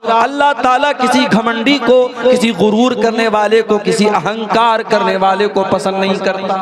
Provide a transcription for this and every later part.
अल्लाह ताला किसी घमंडी को, किसी गुरूर करने वाले को, किसी अहंकार करने वाले को पसंद नहीं करता।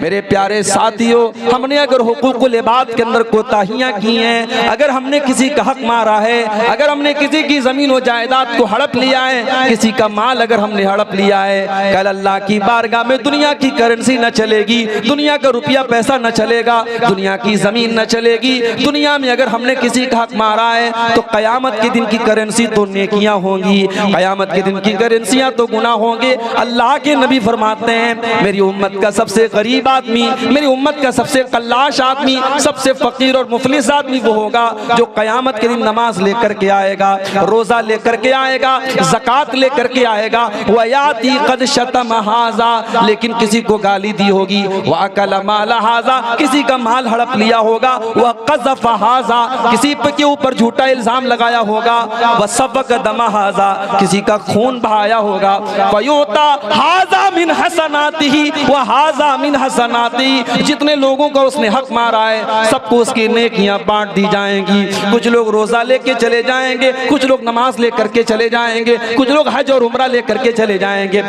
मेरे प्यारे साथियों, हमने अगर हुकूकुल इबाद के अंदर कोताहियां की हैं, अगर हमने किसी का हक मारा है, अगर हमने किसी की जमीन व जायदाद को हड़प लिया है, किसी का माल अगर हमने हड़प लिया है, कल अल्लाह की बारगाह में दुनिया की करेंसी न चलेगी, दुनिया का रुपया पैसा न चलेगा, दुनिया की जमीन न चलेगी। दुनिया में अगर हमने किसी का हक मारा है तो कयामत के दिन की करेंसी तो नेकियां होंगी, कयामत के दिन की करेंसियां तो गुनाह होंगे। अल्लाह के नबी फरमाते हैं, मेरी उम्मत का सबसे गरीब आदमी, मेरी उम्मत का सबसे कल्लाश आदमी, सबसे फकीर और मुफलिस आदमी वो होगा जो कयामत के दिन नमाज लेकर के आएगा, रोजा लेकर के आएगा, ज़कात लेकर के आएगा, वयाती कद शतम हाजा, लेकिन किसी को गाली दी होगी, वह अकल माल हाजा, किसी का माल हड़प लिया होगा, वह क़ज़फ़ हाजा, किसी के ऊपर झूठा इल्जाम लगाया होगा, वह सबक दम हाजा, किसी का खून बहाया होगा, फयूता हाजा मिन हसनातिही व हाजा मिन हसनाती, जितने लोगों का उसने हक मारा है सबको उसकी नेकियां बांट दी जाएंगी। कुछ लोग रोजा लेके चले जाएंगे, कुछ लोग नमाज लेकर के चले जाएंगे, कुछ लोग हज और उम्रा लेकर के चले जाएंगे।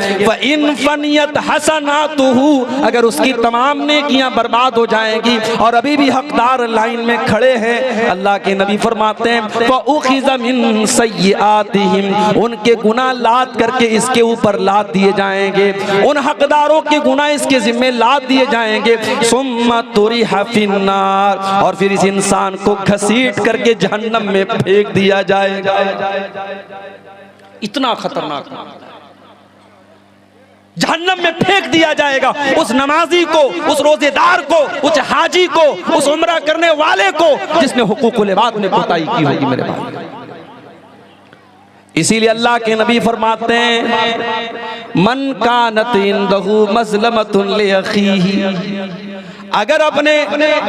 इन फनियत हसनातुहु, अगर उसकी तमाम नेकियां बर्बाद हो जाएंगी और अभी भी हकदार लाइन में खड़े हैं, अल्लाह के नबी फरमाते हैं फउखिज़ मिन सय्यिआतिहिम, उनके गुनाह लाद करके इसके ऊपर लाद दिए जाएंगे, उन हकदारों के गुनाह इसके जिम्मे लाद दिए जाएंगे। सुम्मा तुरिहा फिन्नार, और फिर इस इंसान को घसीट करके जहन्नम में फेंक दिया जाएगा। इतना खतरनाक, जहन्नम में फेंक दिया जाएगा उस नमाजी को, उस रोजेदार को, उस हाजी को, उस उम्रा करने वाले को जिसने हुकूकुल इबाद में कोताही की होगी। मेरे भाई, इसीलिए अल्लाह के नबी फरमाते हैं मन कानत इंदहु मज़लमतुन लिअखीही, अगर अपने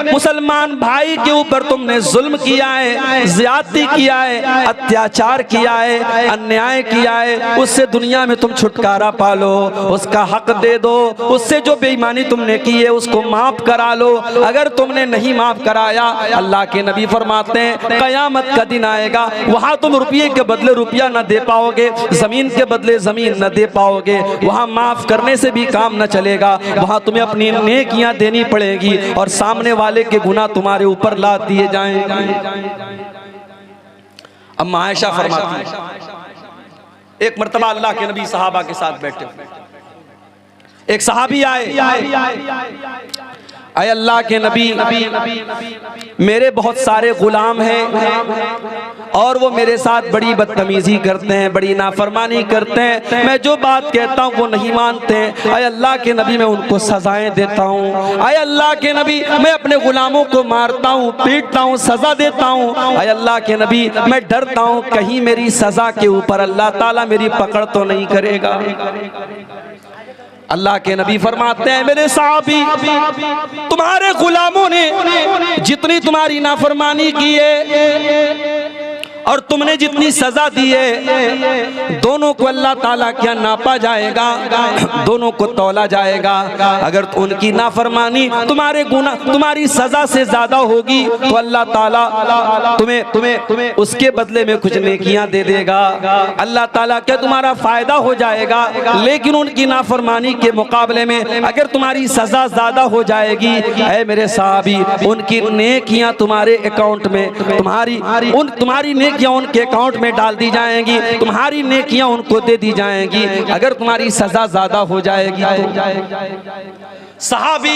मुसलमान भाई के ऊपर तुमने जुल्म किया है, ज्यादती किया है, अत्याचार किया है, अन्याय किया है, उससे दुनिया में तुम छुटकारा पालो, उसका हक दे दो, उससे जो बेईमानी तुमने की है उसको माफ करा लो। अगर तुमने नहीं माफ कराया, अल्लाह के नबी फरमाते हैं कयामत का दिन आएगा, वहां तुम रुपये के बदले रुपया न दे पाओगे, जमीन के बदले जमीन न दे पाओगे, वहां माफ करने से भी काम न चलेगा, वहां तुम्हें अपनी नेकियां देनी पड़ेगी और सामने वाले के गुनाह तुम्हारे ऊपर लाद दिए जाएंगे। अम्मा आयशा फरमाती है, एक मर्तबा अल्लाह के नबी सहाबा के साथ बैठे, एक सहाबी आए, अय अल्लाह के नबी, मेरे बहुत सारे गुलाम हैं और वो मेरे साथ बड़ी बदतमीजी करते हैं, बड़ी नाफरमानी करते हैं, मैं जो बात कहता हूँ वो नहीं मानते हैं। अय अल्लाह के नबी, मैं उनको सजाएं देता हूँ। अय अल्लाह के नबी, मैं अपने गुलामों को मारता हूँ, पीटता हूँ, सजा देता हूँ। अय अल्लाह के नबी, मैं डरता हूँ कहीं मेरी सजा के ऊपर अल्लाह ताला मेरी पकड़ तो नहीं करेगा। अल्लाह के नबी फरमाते हैं मेरे साहबी, तुम्हारे गुलामों ने जितनी तुम्हारी नाफरमानी की है और तुमने जितनी सजा दी है, दोनों को अल्लाह ताला क्या नापा जाएगा, दोनों को तौला जाएगा। अगर उनकी नाफरमानी तुम्हारे गुनाह, तुम्हारी सजा से ज्यादा होगी तो अल्लाह ताला तुम्हें उसके बदले में कुछ नेकियां दे देगा, अल्लाह ताला क्या तुम्हारा फायदा हो जाएगा। लेकिन उनकी नाफरमानी के मुकाबले में अगर तुम्हारी सजा ज्यादा हो जाएगी, ऐ मेरे साहबी, उनकी नेकियां तुम्हारे अकाउंट में, तुम्हारी नेकियां उनके अकाउंट में डाल दी जाएंगी, तुम्हारी नेकियां उनको दे दी जाएंगी। अगर तुम्हारी सजा ज्यादा हो जाएगी तो सहाबी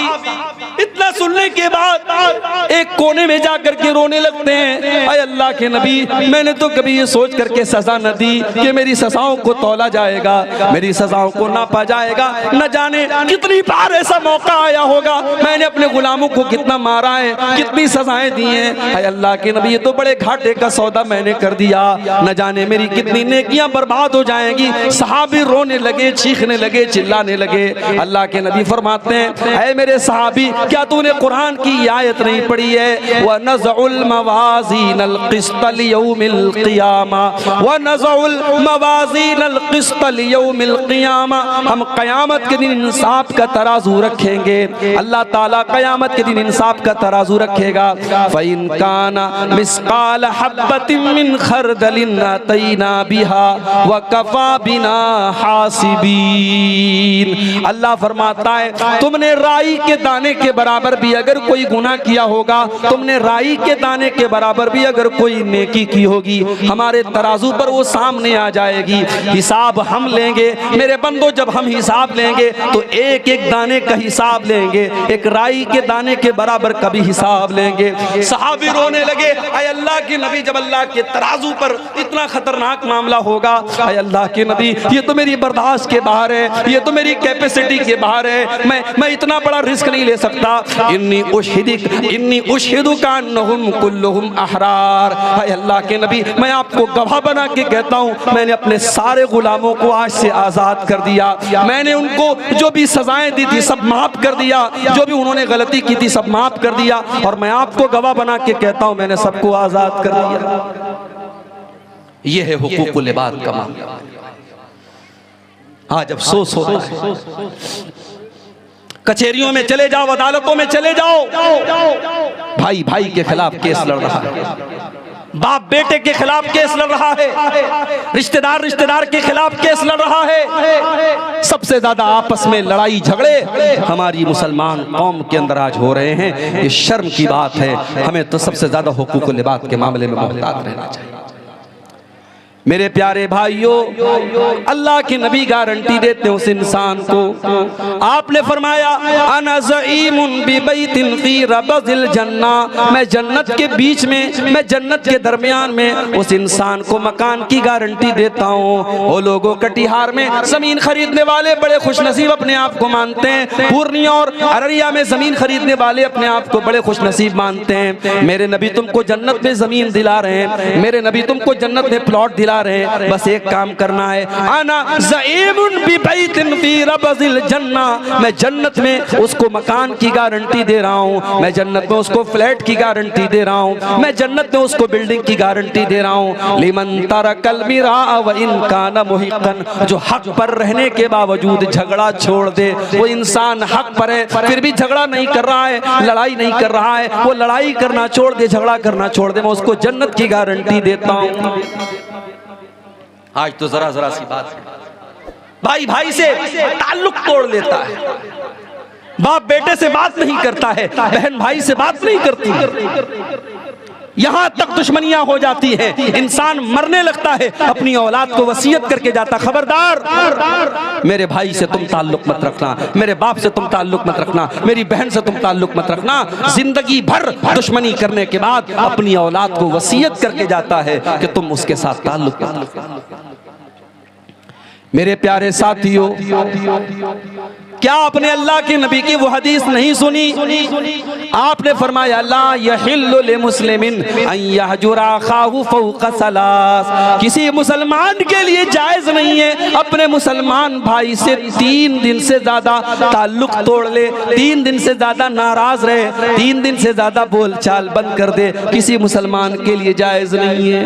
इतना सुनने के बाद एक कोने में जाकर के रोने लगते हैं। अय अल्लाह के नबी, मैंने तो कभी ये सोच करके सजा न दी कि मेरी सजाओं को तौला जाएगा, मेरी सजाओं को नापा जाएगा। न जाने कितनी बार ऐसा मौका आया होगा, मैंने अपने गुलामों को कितना मारा है, कितनी सजाएं दी हैं। अय अल्लाह के नबी, ये तो बड़े घाटे का सौदा मैंने कर दिया, न जाने मेरी कितनी नेकियां बर्बाद हो जाएंगी। सहाबी रोने लगे, चीखने लगे, चिल्लाने लगे। अल्लाह के नबी फरमाते हैं ऐ मेरे सहाबी, क्या तूने कुरान की आयत नहीं पढ़ी है, व नज़उल मवाज़ीनल क़िस्त लियौमिल क़ियामा, व नज़उल मवाज़ीनल क़िस्त लियौमिल क़ियामा, हम क़यामत के दिन इंसाफ का तराजू रखेंगे। अल्लाह ताला क़यामत के दिन इंसाफ का तराजू रखेगा। फ़इन काना मिस्क़ाल हब्बतिन मिन खरदलिन अतैना बिहा व कफा बिना हासिबीन। अल्लाह फरमाता है तुमने राई के दाने के बराबर भी अगर कोई गुनाह किया होगा, तुमने राई के दाने के बराबर भी अगर कोई नेकी की होगी, हमारे तराजू पर वो सामने आ जाएगी। हिसाब हम लेंगे मेरे बंदो, जब हम हिसाब लेंगे तो एक एक दाने का हिसाब लेंगे, एक राई के दाने के बराबर का भी हिसाब लेंगे। सहाबी रोने लगे, ऐ अल्लाह के नबी, जब अल्लाह के तराजू पर इतना खतरनाक मामला होगा, ऐ अल्लाह के नबी ये तो मेरी बर्दाश्त के बाहर है, ये तो मेरी कैपेसिटी के बाहर है, मैं इतना बड़ा रिस्क नहीं ले सकता। इन्नी उशहिदु कान्नहुम कुल्लुहुम अहरार। ऐ अल्लाह के नबी मैं आपको गवाह बना के कहता हूँ, मैंने अपने सारे गुलामों को आज से आजाद कर दिया। मैंने उनको जो भी सजाएं दी थी सब माफ कर दिया, जो भी उन्होंने गलती की थी सब माफ कर दिया, और मैं आपको गवाह बना के कहता हूँ मैंने सबको आजाद कर दिया। यह है हुकूकुल इबाद का मामला। आज अफसोस होता है, कचहरियों में चले जाओ, अदालतों में चले जाओ, भाई भाई के खिलाफ केस लड़ रहा है, बाप बेटे के खिलाफ केस लड़ रहा है, रिश्तेदार रिश्तेदार के खिलाफ केस लड़ रहा है। सबसे ज्यादा आपस में लड़ाई झगड़े हमारी मुसलमान कौम के अंदर आज हो रहे हैं। ये शर्म की बात है। हमें तो सबसे ज्यादा हुकूकुल इबाद के मामले में मोहतात रहना चाहिए। मेरे प्यारे भाइयों, अल्लाह के नबी गारंटी देते उस इंसान को। आपने फरमाया अना ज़ईमुन बिबैतिन फी रबज़िल जन्ना, मैं जन्नत के बीच में, मैं जन्नत के दरमियान में उस इंसान को मकान की गारंटी देता हूँ। वो लोगों कटिहार में जमीन खरीदने वाले बड़े खुशनसीब अपने आप को मानते हैं, पूर्णिया और अररिया में जमीन खरीदने वाले अपने आप को बड़े खुशनसीब मानते हैं। मेरे नबी तुमको जन्नत में जमीन दिला रहे हैं, मेरे नबी तुमको जन्नत में प्लॉट दिला रहे हैं, बस एक काम करना है। आना ज़ईमुन बिबैतिन फी रबज़िल जन्ना, मैं जन्नत में उसको मकान की गारंटी दे रहा हूँ, मैं जन्नत में उसको फ्लैट की गारंटी दे रहा हूँ, मैं जन्नत में उसको बिल्डिंग की गारंटी दे रहा हूँ। लिमन तरकल मिरा व इन काना मुहिqqन, जो हक पर रहने के बावजूद झगड़ा छोड़ दे, वो इंसान हक पर है फिर भी झगड़ा नहीं कर रहा है, लड़ाई नहीं कर रहा है, वो लड़ाई करना छोड़ दे, झगड़ा करना छोड़ दे, मैं उसको जन्नत की गारंटी देता हूँ। आज तो जरा जरा सी बात है, भाई भाई से ताल्लुक तोड़ लेता है, बाप बेटे से बात नहीं करता है, बहन भाई से बात नहीं करती है, यहां तक दुश्मनियां हो जाती है। इंसान मरने लगता है, अपनी औलाद को वसीयत करके जाता, खबरदार मेरे भाई से तुम ताल्लुक मत रखना, मेरे बाप से तुम ताल्लुक मत रखना, मेरी बहन से तुम ताल्लुक मत रखना। जिंदगी भर दुश्मनी करने के बाद अपनी औलाद को वसीयत करके जाता है कि तुम उसके साथ ताल्लुक मत रखना। मेरे प्यारे साथियों, क्या आपने अल्लाह के नबी की वो हदीस नहीं सुनी? आपने फरमाया ला यहिल्लु लिमुस्लिमिन अन यहजुरा अखाहु फौqa सलास, किसी मुसलमान के लिए जायज नहीं है अपने मुसलमान भाई से 3 दिन से ज्यादा ताल्लुक तोड़ ले, 3 दिन से ज्यादा नाराज रहे, 3 दिन से ज्यादा बोलचाल बंद कर दे, किसी मुसलमान के लिए जायज नहीं है।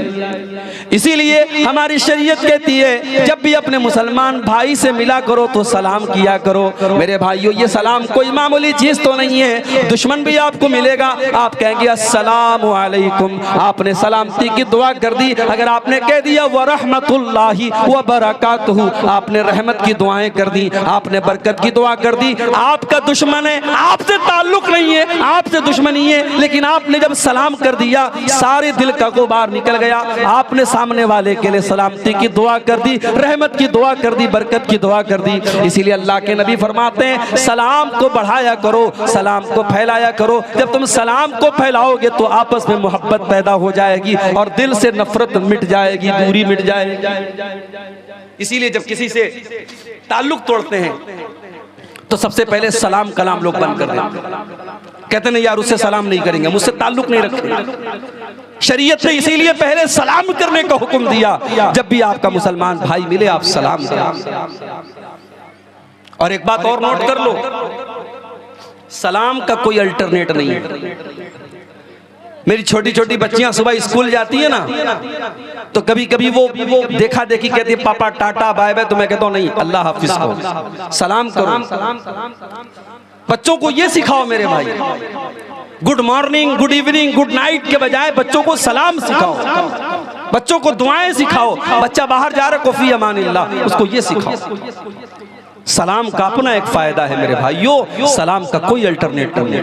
इसीलिए हमारी शरीयत कहती है जब भी अपने मुसलमान भाई से मिला करो तो सलाम किया करो। मेरे भाइयों, ये सलाम कोई मामूली चीज तो नहीं है। दुश्मन भी आपको मिलेगा, आप कहेंगे अस्सलामु अलैकुम, आपने सलामती की दुआ कर दी। अगर आपने कह दिया व रहमतुल्लाहि व बरकातहू, आपने रहमत की दुआएं कर दी, आपने बरकत की दुआ कर दी। आपका दुश्मन है, आपसे ताल्लुक नहीं है, आपसे दुश्मनी है, लेकिन आपने जब सलाम कर दिया सारे दिल का गुबार निकल गया। आपने सामने वाले के लिए सलामती की दुआ कर दी, रहमत की दुआ कर दी, बरकत की दुआ कर दी। इसीलिए अल्लाह के नबी फरमाते हैं सलाम को बढ़ाया करो, सलाम को फैलाया करो। जब तुम सलाम को फैलाओगे तो आपस में मोहब्बत पैदा हो जाएगी और दिल से नफरत मिट जाएगी, दूरी मिट जाएगी। इसीलिए जब किसी से ताल्लुक तोड़ते हैं तो सबसे पहले सलाम कलाम लोग बंद कर दें। कहते नहीं यार उससे सलाम नहीं करेंगे, मुझसे ताल्लुक नहीं रखेंगे। शरीयत ने इसीलिए पहले सलाम करने का हुक्म दिया। जब भी आपका मुसलमान भाई मिले आप सलाम करें। और एक बात और नोट कर लो, सलाम का कोई अल्टरनेट नहीं है। मेरी छोटी छोटी बच्चियां सुबह स्कूल जाती है ना, तो कभी कभी वो देखा देखी कहती है पापा टाटा बाय बाय, तो मैं कहता हूं नहीं अल्लाह हाफिज को सलाम करो। बच्चों को ये सिखाओ मेरे भाई, good morning, good evening, good night के बजाय बच्चों को सलाम सिखाओ। बच्चों को दुआएं सिखाओ। बच्चा बाहर जा रहा है, कुफी अमानिल्लाह, उसको ये सिखाओ। सलाम का अपना एक फायदा है मेरे भाइयों, सलाम का कोई अल्टरनेटिव नहीं।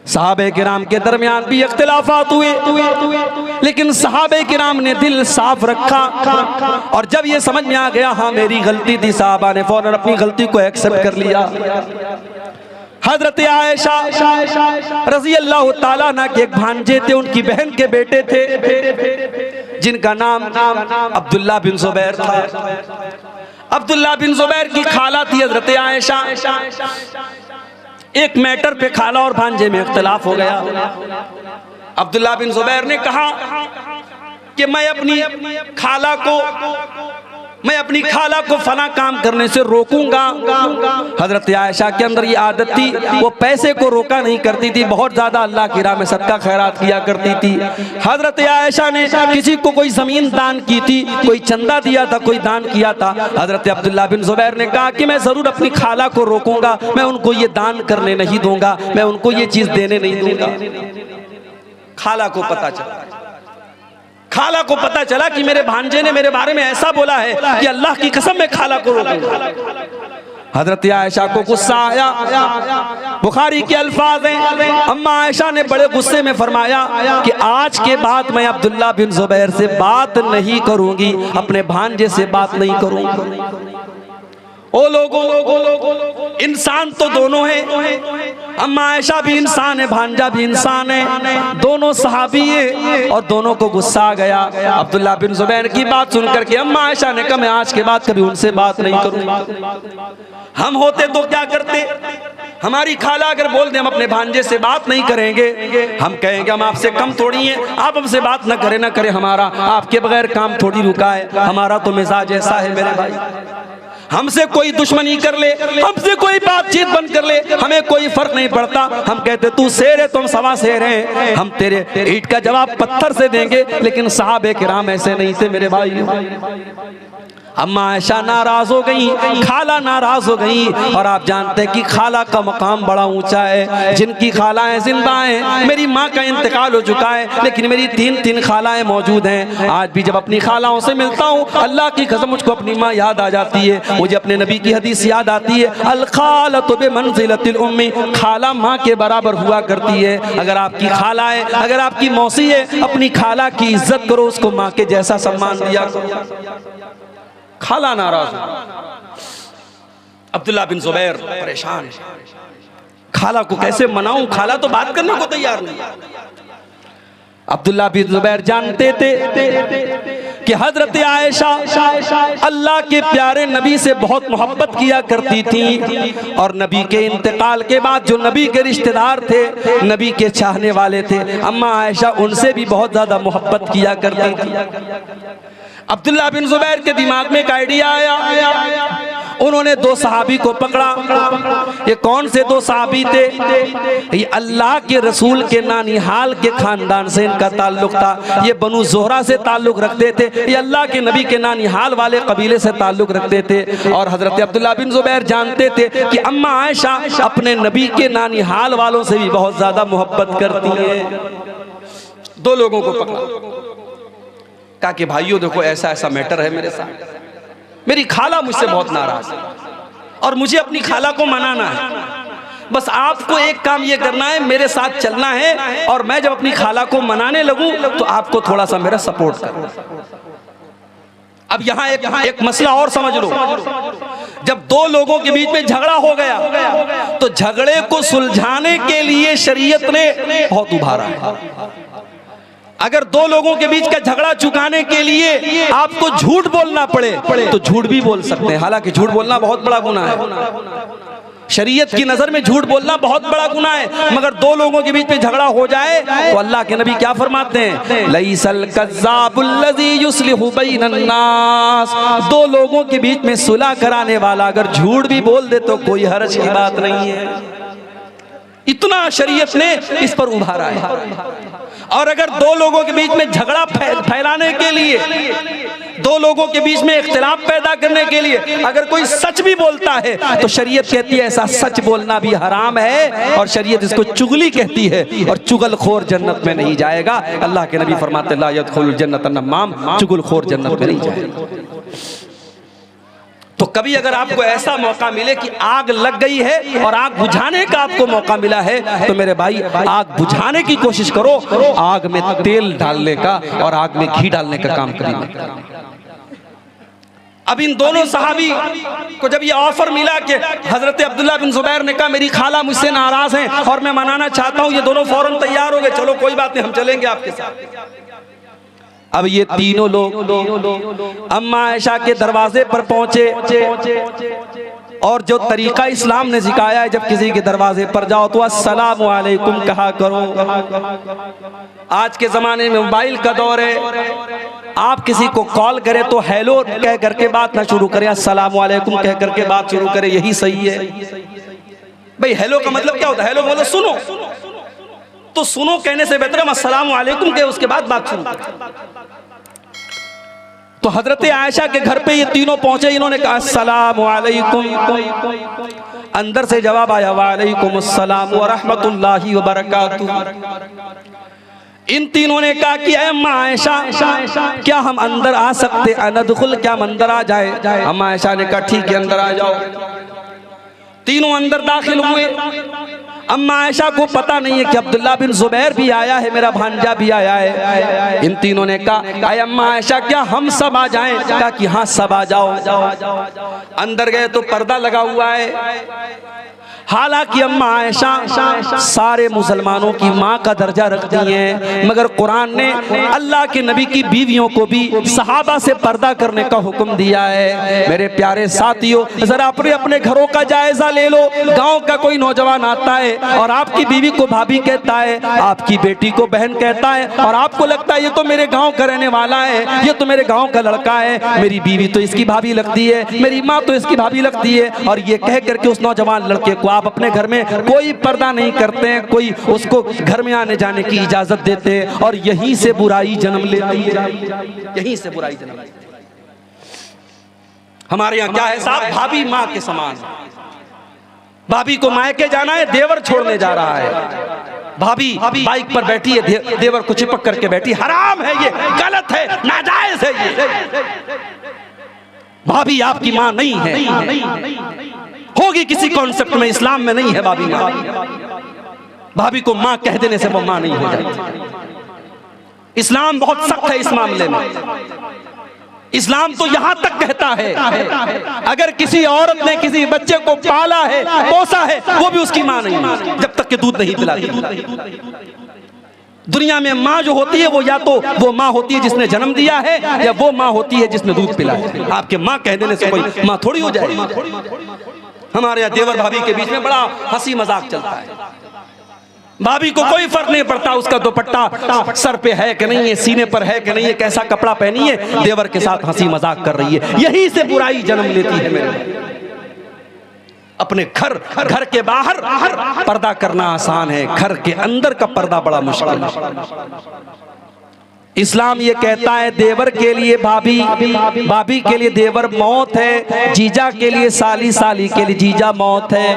सहाबे किराम के दरमियान भी इख्तिलाफात हुए, लेकिन सहाबे किराम ने दिल साफ रखा, और जब ये समझ में आ गया हाँ मेरी गलती थी, साहबा ने फौरन अपनी गलती को एक्सेप्ट कर लिया। हजरत आयशा रजी अल्लाह ताला अन्हा के एक भांजे थे, उनकी बहन के बेटे थे जिनका नाम अब्दुल्ला बिन जुबैर था। अब्दुल्ला बिन जुबैर की खाला थी हजरत आयशा। एक मैटर पे खाला और भांजे में इख्तिलाफ हो गया। अब्दुल्ला बिन जुबैर ने कहा कि मैं अपनी खाला को फला काम करने से रोकूंगा। हजरत आयशा के अंदर ये आदत थी, वो पैसे को रोका नहीं करती थी, बहुत ज्यादा अल्लाह की राह में सदका खैरात किया करती थी। हजरत आयशा ने किसी को कोई जमीन दान की थी, कोई चंदा दिया था, कोई दान किया था। हजरत अब्दुल्ला बिन जुबैर ने कहा कि मैं जरूर अपनी खाला को रोकूंगा, मैं उनको ये दान करने नहीं दूंगा, मैं उनको ये चीज देने नहीं दूंगा। खाला को पता चला कि मेरे भांजे ने मेरे बारे में ऐसा बोला है कि अल्लाह की कसम मैं खाला को रोकूंगा। हजरत आयशा को गुस्सा आया। बुखारी के अल्फाज हैं, अम्मा आयशा ने बड़े गुस्से में फरमाया कि आज के बाद मैं अब्दुल्ला बिन जुबैर से बात नहीं करूंगी, अपने भांजे से बात नहीं करूंगी। ओ लोगों, इंसान तो दोनों हैं, अम्मा आयशा भी इंसान है, भांजा भी इंसान है, दोनों सहाबी है, और दोनों को गुस्सा आ गया। अब्दुल्ला बिन जुबैर की बात सुनकर के अम्मा आयशा ने कहा मैं आज के बाद कभी उनसे बात नहीं करूंगा। हम होते तो क्या करते, हमारी खाला अगर बोल दे हम अपने भांजे से बात नहीं करेंगे, हम कहेंगे हम आपसे कम थोड़ी हैं, आप हमसे बात न करें हमारा आपके बगैर काम थोड़ी रुका है। हमारा तो मिजाज ऐसा है मेरे भाई, हमसे कोई दुश्मनी कर ले, हमसे कोई बातचीत बंद कर ले, हमें कोई फर्क नहीं पड़ता। हम कहते तू शेर है, तुम सवा शेर हैं, हम तेरे ईंट का जवाब पत्थर से देंगे। लेकिन साहबे किराम ऐसे नहीं थे मेरे भाई। अम्मा आयशा नाराज हो गई, खाला नाराज हो गई, और आप जानते हैं कि खाला का मकाम बड़ा ऊंचा है। जिनकी खालाएं जिंदा हैं, मेरी माँ का इंतकाल हो चुका है, लेकिन मेरी तीन खालाएं मौजूद हैं। आज भी जब अपनी खालाओं से मिलता हूँ, अल्लाह की कसम मुझको अपनी माँ याद आ जाती है, मुझे अपने नबी की हदीस याद आती है, अल खालतु बिमंज़िलतिल उम्मी, खाला माँ के बराबर हुआ करती है। अगर आपकी खाला है, अगर आपकी मौसी है, अपनी खाला की इज्जत करो, उसको माँ के जैसा सम्मान दिया करो। खाला नाराज, अब्दुल्ला बिन जुबैर परेशान, खाला को कैसे मनाऊं, खाला तो बात करने को तैयार नहीं। अब्दुल्ला बिन जुबैर जानते थे कि हजरत आयशा अल्लाह के प्यारे नबी से बहुत मोहब्बत किया करती थी, और नबी के इंतकाल के बाद जो नबी के रिश्तेदार थे, नबी के चाहने वाले थे, अम्मा आयशा उनसे भी बहुत ज्यादा मोहब्बत किया करती थी। अब्दुल्ला बिन जुबैर के दिमाग में एक आइडिया आया, उन्होंने दो सहाबी को पकड़ा। ये कौन से दो सहाबी थे? ये अल्लाह के रसूल के नानिहाल के खानदान से इनका ताल्लुक था, ये बनु ज़ोहरा से ताल्लुक रखते थे, ये अल्लाह के नबी के नानिहाल वाले कबीले से ताल्लुक रखते थे। और हजरत अब्दुल्ला बिन जुबैर जानते थे कि अम्मा आयशा अपने नबी के नानिहाल वालों से भी बहुत ज्यादा मोहब्बत करती है। दो लोगों को पकड़ा, कहा कि भाइयों देखो ऐसा ऐसा मैटर है मेरे साथ, मेरी खाला मुझसे बहुत नाराज है और मुझे अपनी खाला को मनाना है। बस आपको एक काम ये करना है, मेरे साथ चलना है, और मैं जब अपनी खाला को मनाने लगूं तो आपको थोड़ा सा मेरा सपोर्ट करना। अब यहाँ एक मसला और समझ लो, जब दो लोगों के बीच में झगड़ा हो गया तो झगड़े को सुलझाने के लिए शरीयत ने बहुत उभारा है। अगर दो लोगों के बीच का झगड़ा चुकाने के लिए आपको झूठ बोलना पड़े तो झूठ भी बोल सकते हैं, हालांकि झूठ बोलना बहुत बड़ा गुनाह है। शरीयत की नजर में झूठ बोलना बहुत बड़ा गुनाह है, मगर दो लोगों के बीच में झगड़ा हो जाए तो अल्लाह के नबी क्या फरमाते हैं? लैसल कज़्ज़ाबुल्लज़ी युस्लिहु बैनन्नास, दो लोगों के बीच में सुलह कराने वाला अगर झूठ भी बोल दे तो कोई हर्ज की बात नहीं है। इतना शरीयत ने इस पर उभारा है। और अगर दो लोगों के बीच में झगड़ा फैलाने के लिए, दो लोगों के बीच में इख्तिलाफ पैदा करने के लिए अगर कोई सच भी बोलता है तो शरीयत कहती है ऐसा सच बोलना भी हराम है, और शरीयत इसको चुगली कहती है, और चुगलखोर जन्नत में नहीं जाएगा। अल्लाह के नबी फरमाते ला यदखुलुल जन्नत अन्नमाम, चुगलखोर जन्नत में नहीं जाएगा। तो कभी अगर आपको ऐसा मौका मिले कि आग लग गई है और आग बुझाने का आपको मौका मिला है, तो मेरे भाई आग बुझाने की कोशिश करो, आग में तेल डालने का और आग में घी डालने का काम करिए। अब इन दोनों सहाबी को जब ये ऑफर मिला कि हजरत अब्दुल्ला बिन जुबैर ने कहा मेरी खाला मुझसे नाराज हैं और मैं मनाना चाहता हूं, ये दोनों फौरन तैयार हो गए, चलो कोई बात नहीं हम चलेंगे आपके साथ। अब ये तीनों लोग अम्मा आयशा के दरवाजे पर पहुंचे, और जो तरीका इस्लाम ने सिखाया है जब किसी के दरवाजे पर जाओ तो अस्सलामु अलैकुम कहा करो। आज के जमाने में मोबाइल का दौर है, आप किसी को कॉल करें तो हेलो कह करके बात ना शुरू करें, अस्सलामु अलैकुम कह करके बात शुरू करें, यही सही है। भाई हेलो का मतलब क्या होता है? हेलो मतलब सुनो, तो सुनो कहने से बेहतर हम अस्सलामु अलैकुम कहे उसके बाद बात शुरू करें। तो हजरत आयशा के घर पे ये तीनों पहुंचे, इन्होंने कहा अस्सलामु अलैकुम, अंदर से जवाब आया वालेकुम अस्सलाम व रहमतुल्लाहि व बरकातुहू। इन तीनों ने कहा कि अम्मा आयशा क्या हम अंदर आ सकते, अनदखुल क्या हम अंदर आ जाए? अम्मा आयशा ने कहा ठीक है अंदर आ जाओ। तीनों अंदर दाखिल हुए। अम्मा आयशा को पता नहीं है कि अब्दुल्ला बिन जुबैर भी आया है, मेरा भांजा भी आया है। इन तीनों ने कहा अम्मा आयशा क्या हम सब आ जाएं? कहा कि हाँ सब आ जाओ। अंदर गए तो पर्दा लगा हुआ है। हालांकि अम्मा आयशा सारे मुसलमानों की माँ का दर्जा रखती हैं, मगर कुरान ने अल्लाह के नबी की बीवियों को भी सहाबा से पर्दा करने का हुक्म दिया है। मेरे प्यारे साथियों, जरा अपने अपने घरों का जायजा ले लो। गांव का कोई नौजवान आता है और आपकी बीवी को भाभी कहता है, आपकी बेटी को बहन कहता है, और आपको लगता है ये तो मेरे गाँव का रहने वाला है, ये तो मेरे गाँव का लड़का है, मेरी बीवी तो इसकी भाभी लगती है, मेरी माँ तो इसकी भाभी लगती है, और ये कह करके उस नौजवान लड़के को आप अपने घर में कोई पर्दा नहीं करते हैं, कोई उसको घर में आने जाने की इजाजत देते हैं, और यहीं से बुराई जन्म लेती है, यहीं से बुराई जन्म लेती है। हमारे यहाँ क्या है साहब, भाभी माँ के समान। भाभी को मायके जाना है, देवर छोड़ने जा रहा है, भाभी बाइक पर बैठी है, देवर को चिपक करके बैठी, हराम है ये, गलत है, नाजायज है ये। भाभी आपकी माँ नहीं है, होगी किसी कॉन्सेप्ट में, इस्लाम में नहीं है भाभी माँ। भाभी को माँ कह देने से वो माँ नहीं हो जाती। इस्लाम बहुत सख्त है इस मामले में। इस्लाम तो यहां तक कहता है अगर किसी औरत ने किसी बच्चे को पाला है, पोसा है, वो भी उसकी माँ नहीं जब तक कि दूध नहीं पिलाती। दुनिया में माँ जो होती है वो या तो वो माँ होती है जिसने जन्म दिया है, या वो माँ होती है जिसने दूध पिलाया है। आपके माँ कह देने से कोई माँ थोड़ी हो जाएगी। हमारे यहाँ देवर भाभी के बीच में बड़ा हंसी मजाक चलता है। भाभी को कोई फर्क नहीं पड़ता उसका दुपट्टा सर पे है कि नहीं है, सीने पर है कि नहीं है, कैसा कपड़ा पहनी है, देवर के साथ हंसी मजाक कर रही है। यही से बुराई जन्म लेती है। मेरे अपने घर के बाहर पर्दा करना आसान है, घर के अंदर का पर्दा बड़ा मुश्किल है। इस्लाम ये कहता है देवर के लिए भाभी, भाभी के लिए देवर मौत है, जीजा के लिए साली, साली के लिए जीजा मौत है।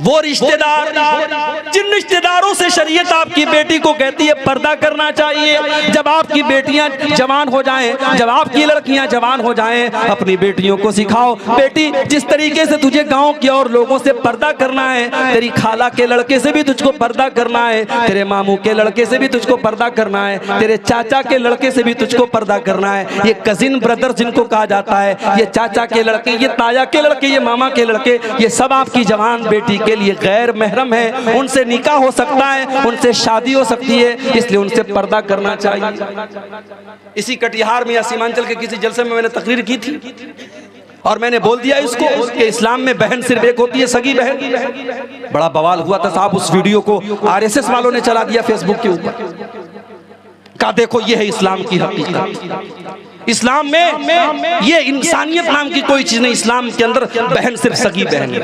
वो रिश्तेदार जिन रिश्तेदारों से शरीयत आपकी बेटी को कहती है पर्दा करना चाहिए, जब आपकी बेटियां जवान हो जाएं, जब आपकी लड़कियां जवान हो जाएं, अपनी बेटियों को सिखाओ, बेटी जिस तरीके से तुझे गांव के और लोगों से पर्दा करना है, तेरी खाला के लड़के से भी तुझको पर्दा करना है, तेरे मामू के लड़के से भी तुझको पर्दा करना है, तेरे चाचा के लड़के से भी तुझको पर्दा करना है। ये कजिन ब्रदर जिनको कहा जाता है, ये चाचा के लड़के, ये ताया के लड़के, ये मामा के लड़के, ये सब आपकी जवान बेटी के लिए गैर महरम है। उनसे निकाह हो सकता है, उनसे शादी हो सकती है, इसलिए उनसे पर्दा करना चाहिए। इसी कटिहार में या सीमांचल के किसी जलसे में मैंने तकरीर की थी और मैंने बोल दिया इसको कि इस्लाम में बहन सिर्फ एक होती है, सगी बहन। बड़ा बवाल हुआ था साहब। उस वीडियो को आरएसएस वालों ने चला दिया फेसबुक के ऊपर, कहा देखो ये है इस्लाम की हकीकत। इस्लाम में ये इंसानियत नाम की कोई चीज नहीं। इस्लाम के अंदर बहन सिर्फ सगी बहन है।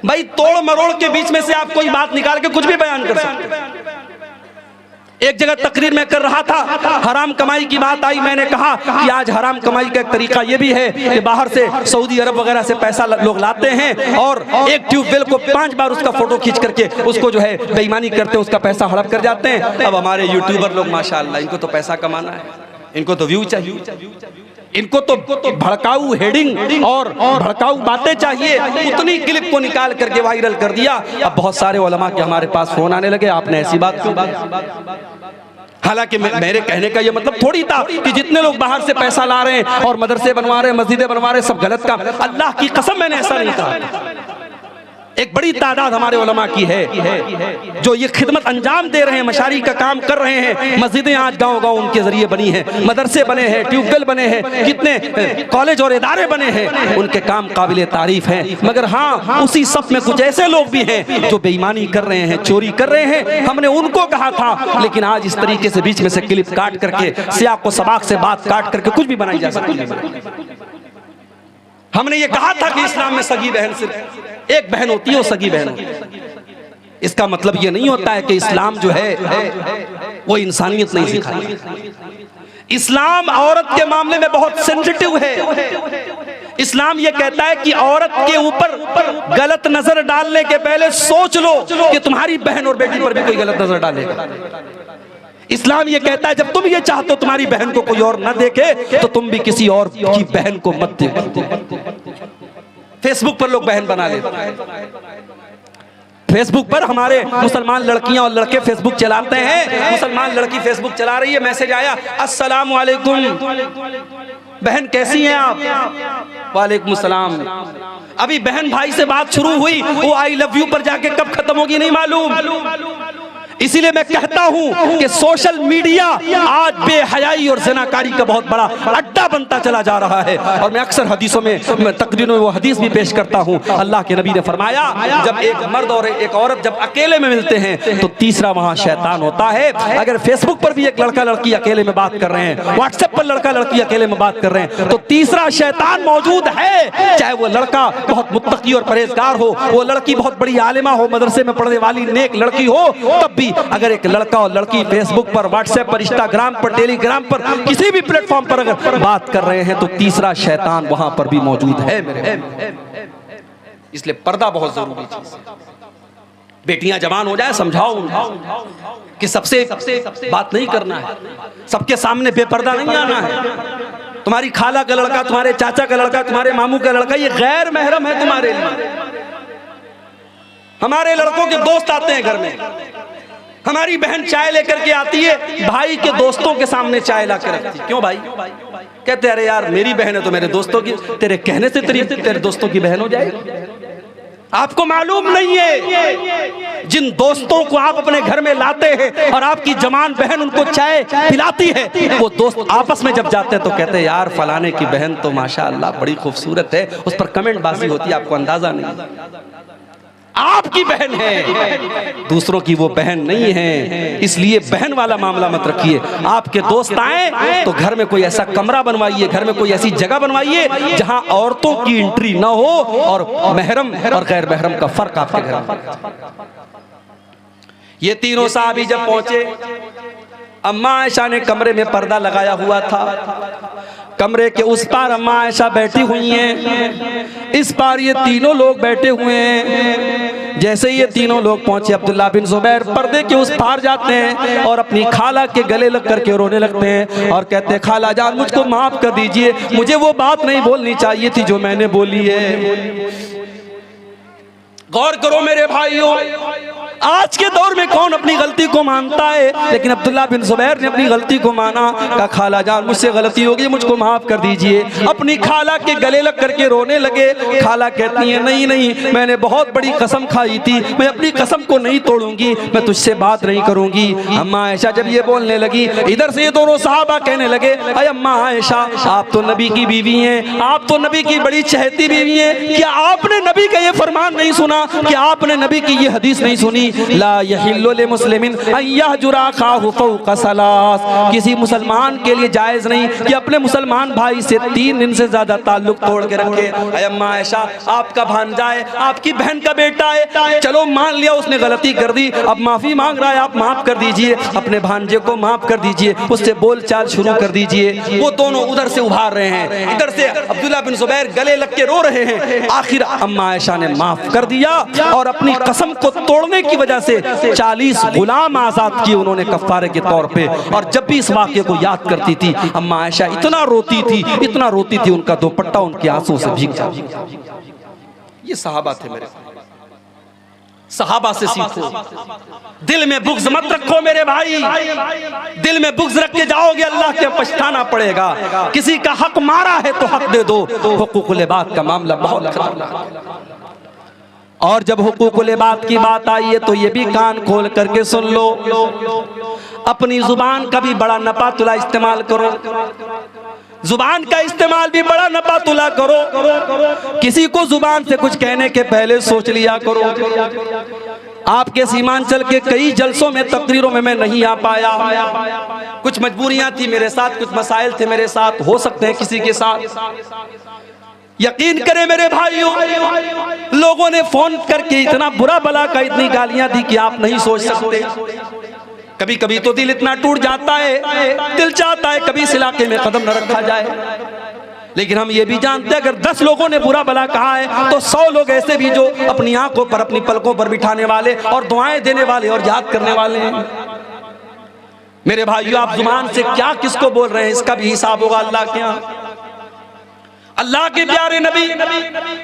भाई तोड़ मरोड़ के बीच में से आप कोई बात निकाल के कुछ भी बयान कर सकते हैं। एक जगह तकरीर में कर रहा था, हराम कमाई की बात आई, मैंने कहा कि आज हराम कमाई का एक तरीका ये भी है कि बाहर से सऊदी अरब वगैरह से पैसा लोग लाते हैं और एक ट्यूबवेल को 5 बार उसका फोटो खींच करके उसको जो है बेईमानी करते हैं, उसका पैसा हड़प कर जाते हैं। अब हमारे यूट्यूबर लोग माशाअल्लाह, इनको तो पैसा कमाना है, इनको तो व्यू चाहिए, इनको तो भड़काऊ हेडिंग और भड़काऊ बातें चाहिए। उतनी क्लिप को निकाल करके वायरल कर दिया। अब बहुत सारे उलमा के हमारे पास फोन आने लगे, आपने ऐसी बात क्यों? हालांकि मेरे कहने का ये मतलब थोड़ी था कि जितने लोग बाहर से पैसा ला रहे हैं और मदरसे बनवा रहे हैं, मस्जिदें बनवा रहे हैं, सब गलत काम। अल्लाह की कसम मैंने ऐसा नहीं कहा। एक बड़ी तादाद हमारे उलमा की है जो ये खिदमत अंजाम दे रहे हैं, मशारी का काम कर रहे हैं। मस्जिदें आज गांव-गांव उनके जरिए बनी हैं, मदरसे बने हैं, ट्यूबवेल बने हैं, कितने कॉलेज और इदारे बने हैं, उनके काम काबिले तारीफ हैं। मगर हाँ, उसी सफ में कुछ ऐसे लोग भी हैं जो बेईमानी कर रहे हैं, चोरी कर रहे हैं। हमने उनको कहा था, लेकिन आज इस तरीके से बीच में से क्लिप काट करके, सियाक को सबाक से बात काट करके कुछ भी बनाई जा सकती है। हमने ये कहा था कि इस्लाम में सगी बहन सिर्फ एक बहन होती है, वो सगी बहन होती है। इसका मतलब ये नहीं होता है कि इस्लाम जो है वो इंसानियत नहीं सिखाती। इस्लाम औरत के मामले में बहुत सेंसिटिव है। इस्लाम ये कहता है कि औरत के ऊपर गलत नजर डालने के पहले सोच लो कि तुम्हारी बहन और बेटी पर भी कोई गलत नजर डालेगा। इस्लाम ये कहता है जब तुम ये चाहते हो तुम्हारी बहन को कोई और न देखे तो तुम भी किसी और की बहन को मत देखो। फेसबुक पर लोग बहन बना लेते हैं। फेसबुक पर हमारे मुसलमान लड़कियां और लड़के फेसबुक चलाते हैं। मुसलमान लड़की फेसबुक चला रही है, मैसेज आया, अस्सलामु अलैकुम बहन कैसी हैं आप? वालेकुम सलाम। अभी बहन भाई से बात शुरू हुई, वो आई लव यू पर जाके कब खत्म होगी नहीं मालूम। इसीलिए मैं कहता हूं कि सोशल मीडिया आज बेहयाई और ज़नाकारी का बहुत बड़ा अड्डा बनता चला जा रहा है। और मैं अक्सर हदीसों में तकरीरों में वो हदीस भी पेश करता हूं। अल्लाह के नबी ने फरमाया, जब एक मर्द और एक औरत जब अकेले में मिलते हैं तो तीसरा वहां शैतान होता है। अगर फेसबुक पर भी एक लड़का लड़की अकेले में बात कर रहे हैं, व्हाट्सएप पर लड़का लड़की अकेले में बात कर रहे हैं, तो तीसरा शैतान मौजूद है। चाहे वो लड़का बहुत मुत्तकी और परहेजगार हो, वो लड़की बहुत बड़ी आलिमा हो, मदरसे में पढ़ने वाली नेक लड़की हो, तब अगर एक लड़का और लड़की फेसबुक पर, व्हाट्सएप पर, इंस्टाग्राम पर, टेलीग्राम पर, किसी भी प्लेटफॉर्म पर अगर बात कर रहे हैं तो तीसरा शैतान वहां पर भी मौजूद है मेरे। इसलिए पर्दा बहुत जरूरी चीज है। बेटियां जवान हो जाए, समझाओ कि सबसे बात नहीं करना है, सबके सामने बेपर्दा नहीं आना है। तुम्हारी खाला का लड़का, तुम्हारे चाचा का लड़का, तुम्हारे मामू का लड़का, ये गैर महरम है तुम्हारे लिए। हमारे लड़कों के दोस्त आते हैं घर में, हमारी बहन चाय लेकर के आती है, भाई के दोस्तों के सामने चाय ला कर रखती। क्यों भाई? कहते अरे यार मेरी बहन है तो मेरे दोस्तों की, तेरे कहने से तेरे दोस्तों की बहन हो जाएगी। आपको मालूम नहीं है जिन दोस्तों को आप अपने घर में लाते हैं और आपकी जवान बहन उनको चाय पिलाती है, वो दोस्त आपस में जब जाते हैं तो कहते हैं यार फलाने की बहन तो माशाअल्लाह बड़ी खूबसूरत है, उस पर कमेंट बाजी होती है, आपको अंदाजा नहीं। आपकी बहन है, दूसरों की वो बहन नहीं है। इसलिए बहन वाला मामला मत रखिए। आपके दोस्त आए तो घर में कोई ऐसा कमरा बनवाइए, घर में कोई ऐसी जगह बनवाइए जहां औरतों की एंट्री ना हो और महरम और गैर महरम का फर्क आपके घर में। ये तीनों साहबी जब पहुंचे, अम्मा आयशा ने कमरे में पर्दा लगाया हुआ था। कमरे के उस पार अम्मा आयशा बैठी हुई हैं, इस पार ये तीनों लोग बैठे हुए हैं। जैसे ये तीनों लोग पहुंचे, अब्दुल्ला बिन जुबैर पर्दे के उस पार जाते हैं और अपनी खाला के गले लग करके रोने लगते हैं और कहते हैं खाला जान मुझको माफ कर दीजिए, मुझे वो बात नहीं बोलनी चाहिए थी जो मैंने बोली है। गौर करो मेरे भाइयों, आज के दौर में कौन अपनी गलती को मानता है, लेकिन अब्दुल्ला बिन जुबैर ने अपनी गलती को माना। कहा खाला जान मुझसे गलती हो गई, मुझको माफ कर दीजिए। अपनी खाला के गले लग करके रोने लगे। खाला कहती है नहीं नहीं, मैंने बहुत बड़ी कसम खाई थी, मैं अपनी कसम को नहीं तोड़ूंगी, मैं तुझसे बात नहीं करूंगी। अम्मा आयशा जब ये बोलने लगी, इधर से ये दोनों सहाबा कहने लगे अरे अम्मा आयशा आप तो नबी की बीवी हैं, आप तो नबी की बड़ी चहेती बीवी हैं, क्या आपने नबी का ये फरमान नहीं सुना, क्या आपने नबी की ये हदीस नहीं सुनी ला यहिल्लु लिमुस्लिमिन अन यहजुरा अखाहु फौqa सलास, किसी मुसलमान के लिए जायज़ नहीं कि अपने मुसलमान भाई से 3 दिन से ज़्यादा ताल्लुक तोड़ के रखे। अम्मा आयशा, आपका भांजा है, आपकी बहन का बेटा है, चलो मान लिया उसने गलती कर दी, अब माफ़ी मांग रहा है, आप माफ़ कर दीजिए, अपने भांजे को माफ़ कर दीजिए, उससे बोल चाल शुरू कर दीजिए। वो दोनों उधर से उभार रहे हैं, इधर से अब्दुल्ला बिन जुबैर गले लग के रो रहे हैं। आखिर अम्मा आयशा ने माफ़ कर दिया और अपनी कसम को तोड़ने की वजह से 40 गुलाम आज़ाद किए उन्होंने कफ़ारे के तौर पे। और जब भी इस वाक़े को याद करती थी अम्मा आयशा इतना रोती थी, इतना रोती थी, उनका दुपट्टा उनके आंसू से भीग जाता। ये सहाबा थे मेरे, सहाबा से सीखो। दिल में बुग़्ज़ मत रखो मेरे भाई, दिल में बुग़्ज़ रख के जाओगे अल्लाह के पछताना पड़ेगा। किसी का हक मारा है तो हक दे दो। हुकूकुल इबाद का मामला बहुत खतरनाक है। और जब हुकूकुल इबाद की बात आई है तो ये भी कान खोल करके सुन लो, अपनी जुबान का भी बड़ा नपा तुला इस्तेमाल करो, जुबान का इस्तेमाल भी बड़ा नपा तुला करो। किसी को जुबान से कुछ कहने के पहले सोच लिया करो। आपके सीमांचल के कई जलसों में, तकरीरों में मैं नहीं आ पाया, कुछ मजबूरियां थी मेरे साथ, कुछ मसाइल थे मेरे साथ, हो सकते हैं किसी के साथ। यकीन करें मेरे भाइयों, लोगों ने फोन करके इतना बुरा भला का, इतनी गालियां दी कि आप नहीं सोच सकते। कभी कभी तो दिल इतना टूट जाता है, दिल चाहता है कभी इस इलाके में कदम न रखा जाए। लेकिन हम ये भी जानते हैं अगर 10 लोगों ने बुरा भला कहा है तो 100 लोग ऐसे भी जो अपनी आंखों पर, अपनी पलकों पर बिठाने वाले और दुआएं देने वाले और याद करने वाले हैं। मेरे भाइयों, आप जुबान से क्या किसको बोल रहे हैं इसका भी हिसाब होगा अल्लाह के यहाँ। अल्लाह के प्यारे नबी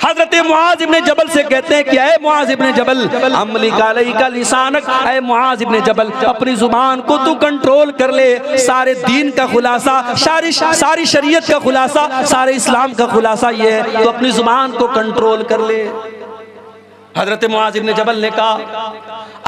हजरत मुआज इब्ने जबल से कहते हैं कि ऐ मुआज इब्ने जबल, अमलिक अलैका लिसानक, ऐ मुआज इब्ने जबल, अपनी जुबान को तू कंट्रोल कर ले। सारे दीन का खुलासा, सारी शरीयत का खुलासा, सारे इस्लाम का खुलासा ये है, तो अपनी जुबान को कंट्रोल कर ले। हजरत मुआज इब्ने जबल ने कहा,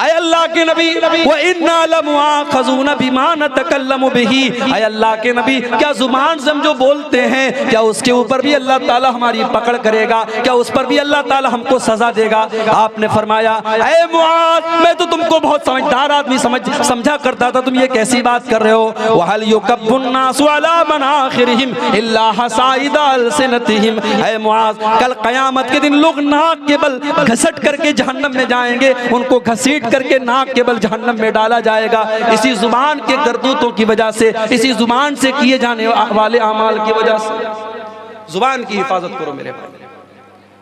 ऐ अल्लाह के नबी, व इन्ना लमुआखज़ून बिमा नतकल्लमु बिही, ऐ अल्लाह के नबी, क्या जुबान से हम जो बोलते हैं क्या उसके ऊपर भी अल्लाह ताला हमारी पकड़ करेगा? क्या उस पर भी अल्लाह ताला हमको सजा देगा? आपने फरमाया, ऐ मुआज, मैं तो तुमको बहुत समझदार आदमी समझा करता था, तुम ये कैसी बात कर रहे हो? वहल युकब्बुन नासु अला मनाखिरिहिम इल्ला हसाइदा अलसिनतिहिम, ऐ मुआज, कल क़यामत के दिन लोग नाक के बल घसट करके जहन्नम में जाएंगे, उनको घसीट करके नाक के बल जहन्नम में डाला जाएगा। इसी जुबान के करतूतों की वजह से, इसी जुबान से किए जाने वाले अमाल की वजह से। जुबान की हिफाजत करो मेरे भाई,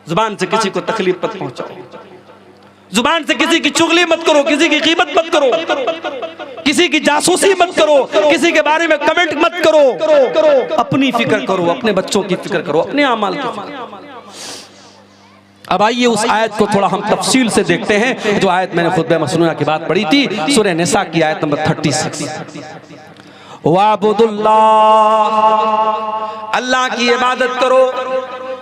जुबान से किसी को तकलीफ मत पहुंचाओ, जुबान से किसी की चुगली मत करो, किसी की ग़ीबत मत करो, किसी की जासूसी मत करो, किसी के बारे में कमेंट मत करो। अपनी फिक्र करो, अपने बच्चों की फिक्र करो, अपने अमाल की फिक्र करो। अब आइए उस आयत को थोड़ा हम तफसील से देखते हैं, जो आयत मैंने खुतबे मसनूना की बात पढ़ी थी, सूरह निसा की आयत नंबर 36। वाबुदुल्लाह, अल्लाह की इबादत करो,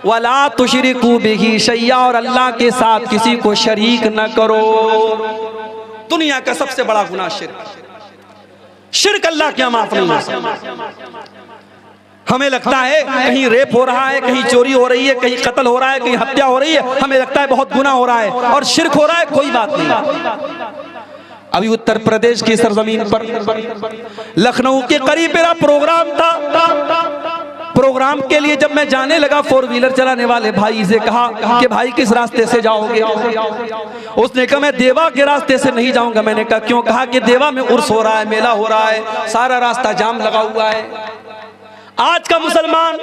वला तुशरिकू बिही शैया, और अल्लाह के साथ किसी को शरीक न करो। दुनिया का सबसे बड़ा गुनाह शिर्क अल्लाह क्या माफ नहीं हो सकता। हमें लगता है कहीं रेप हो रहा है, कहीं चोरी हो रही है, कहीं कत्ल हो रहा है, कहीं हत्या हो रही है, हमें लगता है बहुत गुनाह हो रहा है और शिर्क हो रहा है, कोई बात नहीं। अभी उत्तर प्रदेश की सरजमीन पर लखनऊ के करीब मेरा प्रोग्राम था। प्रोग्राम के लिए जब मैं जाने लगा, 4 व्हीलर चलाने वाले भाई से कहा कि भाई किस रास्ते से जाओगे? उसने कहा मैं देवा के रास्ते से नहीं जाऊंगा। मैंने कहा क्यों? कहा कि देवा में उर्स हो रहा है, मेला हो रहा है, सारा रास्ता जाम लगा हुआ है। आज का मुसलमान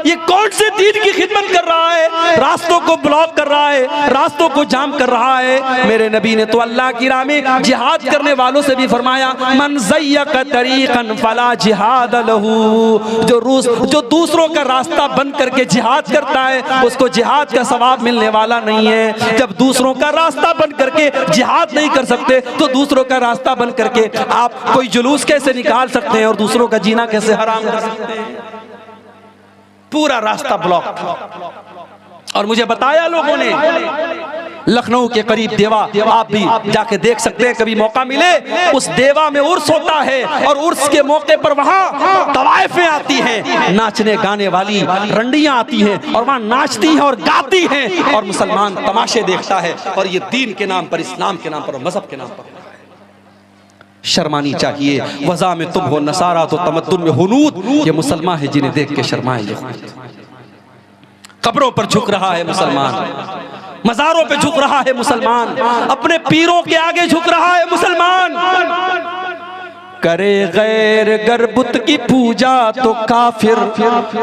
ये कौन से दीन की खिदमत कर रहा है? रास्तों को ब्लॉक कर रहा है, रास्तों को जाम कर रहा है। मेरे नबी ने तो अल्लाह की राह में जिहाद करने वालों से भी फरमाया, मन ज़य्यक़ तरीक़न फला जिहाद लहू, जो दूसरों का रास्ता बंद करके जिहाद करता है उसको जिहाद का सवाब मिलने वाला नहीं है। जब दूसरों का रास्ता बंद करके जिहाद नहीं कर सकते तो दूसरों का रास्ता बंद करके आप कोई जुलूस कैसे निकाल सकते हैं और दूसरों का जीना कैसे हराम कर सकते हैं? पूरा रास्ता ब्लॉक। और मुझे बताया लोगों ने लखनऊ के करीब देवा, आप भी जाके देख सकते हैं कभी मौका मिले। उस देवा में उर्स होता है और उर्स के मौके पर वहां तवाइफें आती हैं, नाचने गाने वाली रंडियां आती हैं और वहां नाचती हैं और गाती हैं और मुसलमान तमाशे देखता है। और ये दीन के नाम पर, इस्लाम के नाम पर, मजहब के नाम पर शर्मानी चाहिए। वज़ा में तुम हो नसारा तो तमद्दुन में हुनूद, ये मुसलमान है जिन्हें देख के शर्माए। कब्रों पर झुक रहा है मुसलमान, मज़ारों पे झुक रहा है मुसलमान, अपने पीरों के आगे झुक रहा है मुसलमान। करे गैर गरबुत की पूजा तो काफिर,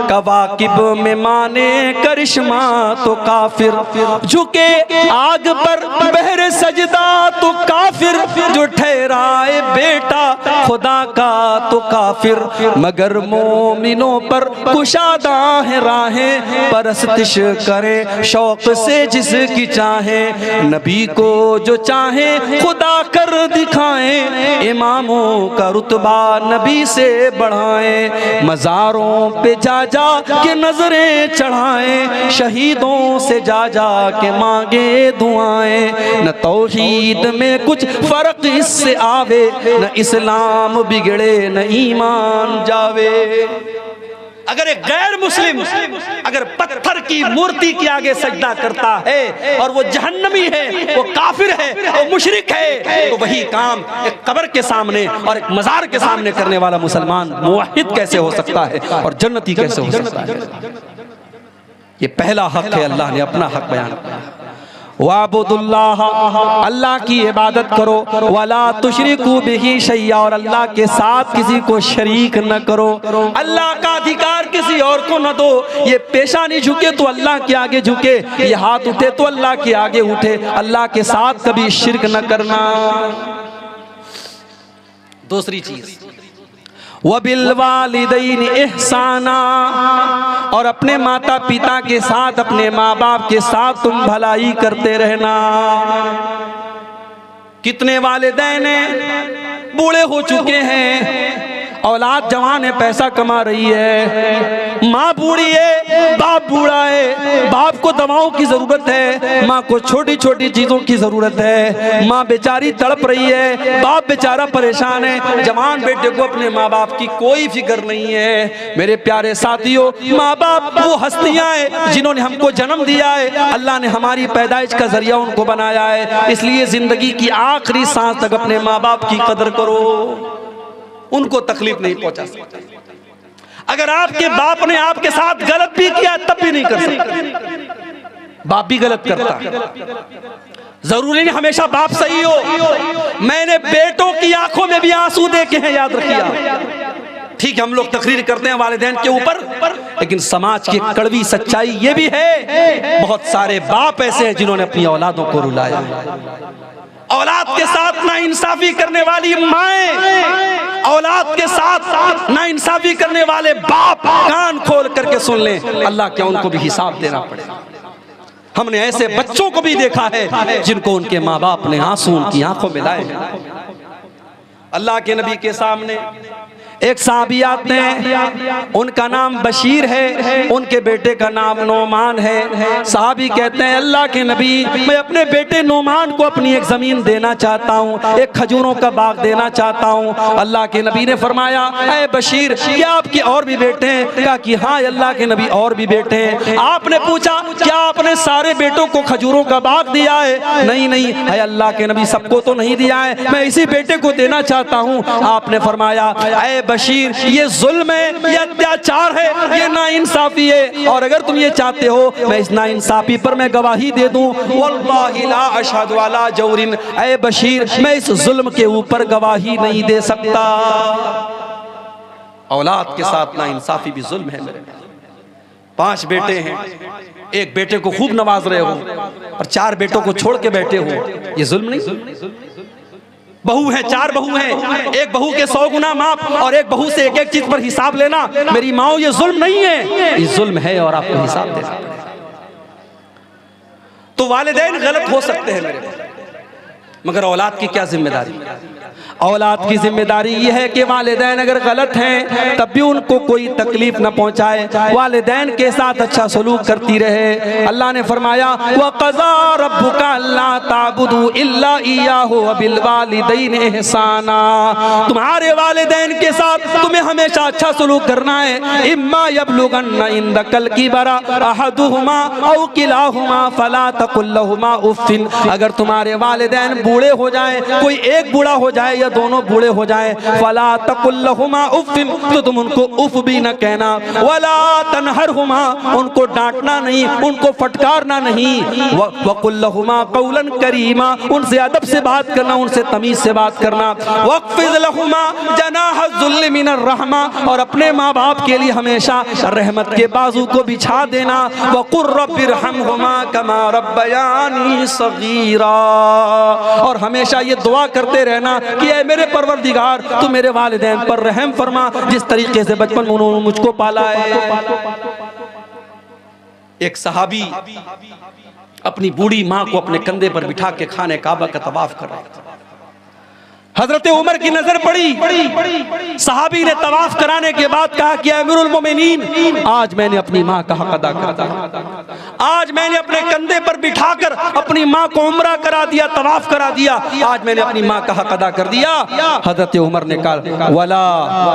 कवाकिब में माने करिश्मा तो काफिर, झुके आग पर बहरे सजदा तो काफिर, जो ठहराए बेटा खुदा का तो काफिर, मगर मोमिनों पर कुशादा है राहें, परस्तिश करे शौक से जिसकी चाहे, नबी को जो चाहे खुदा कर दिखाएं, इमामों का रुतबा नबी से बढ़ाएं, मज़ारों पे जा जा के नजरें चढ़ाएं, शहीदों से जा जा के मांगे दुआएं, न तौहीद में कुछ फर्क इससे आवे, न इस्लाम बिगड़े न ईमान जावे। अगर एक गैर मुस्लिम अगर पत्थर की मूर्ति के आगे सजदा करता है और वो जहन्नमी है, वो काफिर है, वो मुशरिक है, तो वही काम एक कब्र के सामने और एक मजार के सामने करने वाला मुसलमान मुवहिद कैसे हो सकता है और जन्नती कैसे हो सकता है? ये पहला हक है, अल्लाह ने अपना हक बयान किया। वाबुदुल्लाह, अल्लाह की इबादत करो, वला तुशरिकू बिही शैया, और अल्लाह के साथ किसी को शरीक न करो। अल्लाह का अधिकार किसी और को न दो। ये पेशानी झुके तो अल्लाह के आगे झुके, ये हाथ उठे तो अल्लाह के आगे उठे, अल्लाह के साथ कभी शिरक न करना। दूसरी चीज, वबिल वालिदैन इहसाना, और अपने माता पिता के साथ, अपने माँ बाप के साथ तुम भलाई करते रहना। कितने वालिदैन बूढ़े हो चुके हैं, औलाद जवान है, पैसा कमा रही है, माँ बूढ़ी है, बाप बूढ़ा है, बाप को दवाओं की जरूरत है, माँ को छोटी छोटी चीजों की जरूरत है, माँ बेचारी तड़प रही है, बाप बेचारा परेशान है, जवान बेटे को अपने माँ बाप की कोई फिक्र नहीं है। मेरे प्यारे साथियों, माँ बाप वो हस्तियां हैं जिन्होंने हमको जन्म दिया है, अल्लाह ने हमारी पैदाइश का जरिया उनको बनाया है, इसलिए जिंदगी की आखिरी सांस तक अपने माँ बाप की कदर करो, उनको तकलीफ नहीं पहुंचा सकते। अगर आपके बाप ने आपके साथ गलत भी किया तब भी नहीं कर सकते, बाप भी गलत करता है, जरूरी नहीं हमेशा बाप सही हो। मैंने बेटों की आंखों में भी आंसू देखे हैं, याद रखिए। ठीक है, हम लोग तकरीर करते हैं वालिदैन के ऊपर, लेकिन समाज की कड़वी सच्चाई ये भी है, बहुत सारे बाप ऐसे हैं जिन्होंने अपनी औलादों को रुलाया। औलाद के साथ नाइंसाफी करने वाली माएं, औलाद के साथ नाइंसाफी करने वाले बाप, कान खोल करके सुन लें, अल्लाह क्या उनको भी हिसाब देना पड़ेगा। हमने ऐसे बच्चों को भी देखा है जिनको उनके माँ बाप ने आंसू उनकी आंखों में लाए हैं। अल्लाह के नबी के सामने एक साहबी आते हैं, उनका नाम बशीर है, उनके बेटे का नाम नोमान है। साहबी कहते हैं, अल्लाह के नबी, मैं अपने बेटे नोमान को अपनी एक जमीन देना चाहता हूँ, एक खजूरों का बाग देना चाहता हूँ। अल्लाह के नबी ने फरमाया, ऐ बशीर, क्या आपके और भी बेटे हैं? कहा कि हाँ अल्लाह के नबी, और भी बेटे हैं। आपने पूछा, क्या आपने सारे बेटों को खजूरों का बाग दिया है? नहीं नहीं, है अल्लाह के नबी, सबको तो नहीं दिया है, मैं इसी बेटे को देना चाहता हूँ। आपने फरमाया, ऐ बशीर, ये जुल्म है, ये अत्याचार है, ये नाइंसाफी है, और अगर तुम ये चाहते हो मैं इस नाइंसाफी पर मैं गवाही दे दूं, वल्लाहि ला अशहदु अला जौरिन, ऐ बशीर, मैं इस जुल्म के ऊपर गवाही नहीं दे सकता। औलाद के साथ नाइंसाफी भी जुल्म है। मेरे 5 बेटे हैं, एक बेटे को खूब नवाज रहे हो और 4 बेटों को छोड़ के बैठे हो, ये जुल्म नहीं? बहू है, 4 बहू हैं, एक बहू के 100 गुना माफ, और एक बहू से एक एक चीज पर हिसाब लेना, मेरी माओ ये जुल्म नहीं है, ये जुल्म है और आपको हिसाब देना पड़ेगा। तो वालिदैन गलत हो सकते हैं मेरे, मगर औलाद की क्या जिम्मेदारी? औलाद की जिम्मेदारी यह है कि वालिदैन अगर गलत हैं तब भी उनको कोई तकलीफ न पहुंचाए, वालिदैन के साथ अच्छा सलूक करती रहे। अल्लाह ने फरमाया वक़ज़ा रब्बुका अल्ला ताबुदू इल्ला इय्याहु व बिल वालिदैन इहसाना, तुम्हारे वालिदैन के साथ तुम्हें हमेशा अच्छा सलूक करना है। इम्मा यबलुगन्ना इंदकल किबरा अहदुहुमा औ किलाहुमा फला तकुल लहुमा उफ़्फ़िन, अगर तुम्हारे वालिदैन बूढ़े हो जाए, कोई एक बूढ़ा हो जाए या दोनों बूढ़े हो जाएं, फला तकुल लहुमा उफ़्फ़िन, तो तुम उनको उफ़ भी न कहना, वला तनहरहुमा, उनको डांटना नहीं, उनको फटकारना नहीं, वक़ुल लहुमा क़ौलन करीमा, उनसे अदब से बात करना, उनसे तमीज़ से बात करना। वक़्फ़िज़ लहुमा जनाह ज़ुल्ल मिनर रहमा, और अपने माँ बाप के लिए हमेशा रहमत के बाजू को बिछा देना। वक़ुर रब्बिरहमहुमा कमा रब्बयानी सगीरा, और हमेशा ये दुआ करते रहना कि ऐ मेरे परवरदिगार तू मेरे वालिदैन पर रहम फरमा, जिस तरीके से बचपन में उन्होंने मुझको पाला है। एक सहाबी अपनी बूढ़ी माँ को अपने कंधे पर बिठा के खाने काबा का तवाफ कर रहा था। हजरत उमर की नजर पड़ी, सहाबी ने तवाफ कराने के बाद कहा कि अमीरुल मोमिनीन, आज मैंने अपनी माँ का हक अदा कर दिया, आज मैंने अपने कंधे पर बिठाकर अपनी माँ को उम्रा करा दिया, तवाफ करा दिया, आज मैंने अपनी माँ का हक अदा कर दिया। हजरत उमर ने कहा वला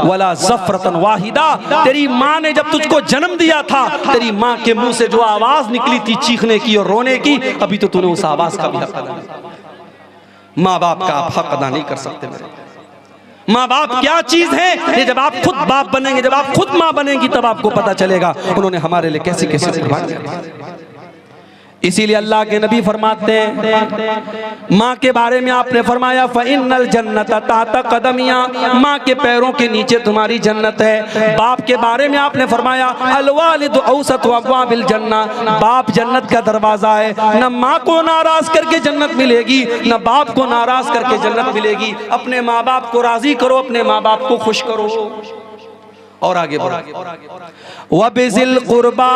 वला ज़फ़रतन वाहिदा, तेरी माँ ने जब तुझको जन्म दिया था, तेरी माँ के मुंह से जो आवाज निकली थी चीखने की और रोने की, अभी तो तूने उस आवाज का भी हक अदा नहीं। माँ बाप का आप हक अदा नहीं कर सकते मेरे। माँ बाप क्या चीज है, ये जब आप खुद बाप बनेंगे, जब आप खुद माँ बनेंगी, तब आपको पता चलेगा उन्होंने हमारे लिए कैसे कैसे कुर्बान किया। इसीलिए अल्लाह के नबी फरमाते हैं, माँ के बारे में आपने फरमाया फ़इन्नल जन्नत तहत क़दमिया, माँ के पैरों के नीचे तुम्हारी जन्नत है। बाप के बारे में आपने फरमाया अल वालिदु औसतु अब्वाबिल जन्ना, बाप जन्नत का दरवाज़ा है। न माँ को नाराज़ करके जन्नत मिलेगी, न बाप को नाराज़ करके जन्नत मिलेगी। अपने माँ बाप को राज़ी करो, अपने माँ बाप को खुश करो। और आगे बढ़ो, वबिज़िल क़ुरबा,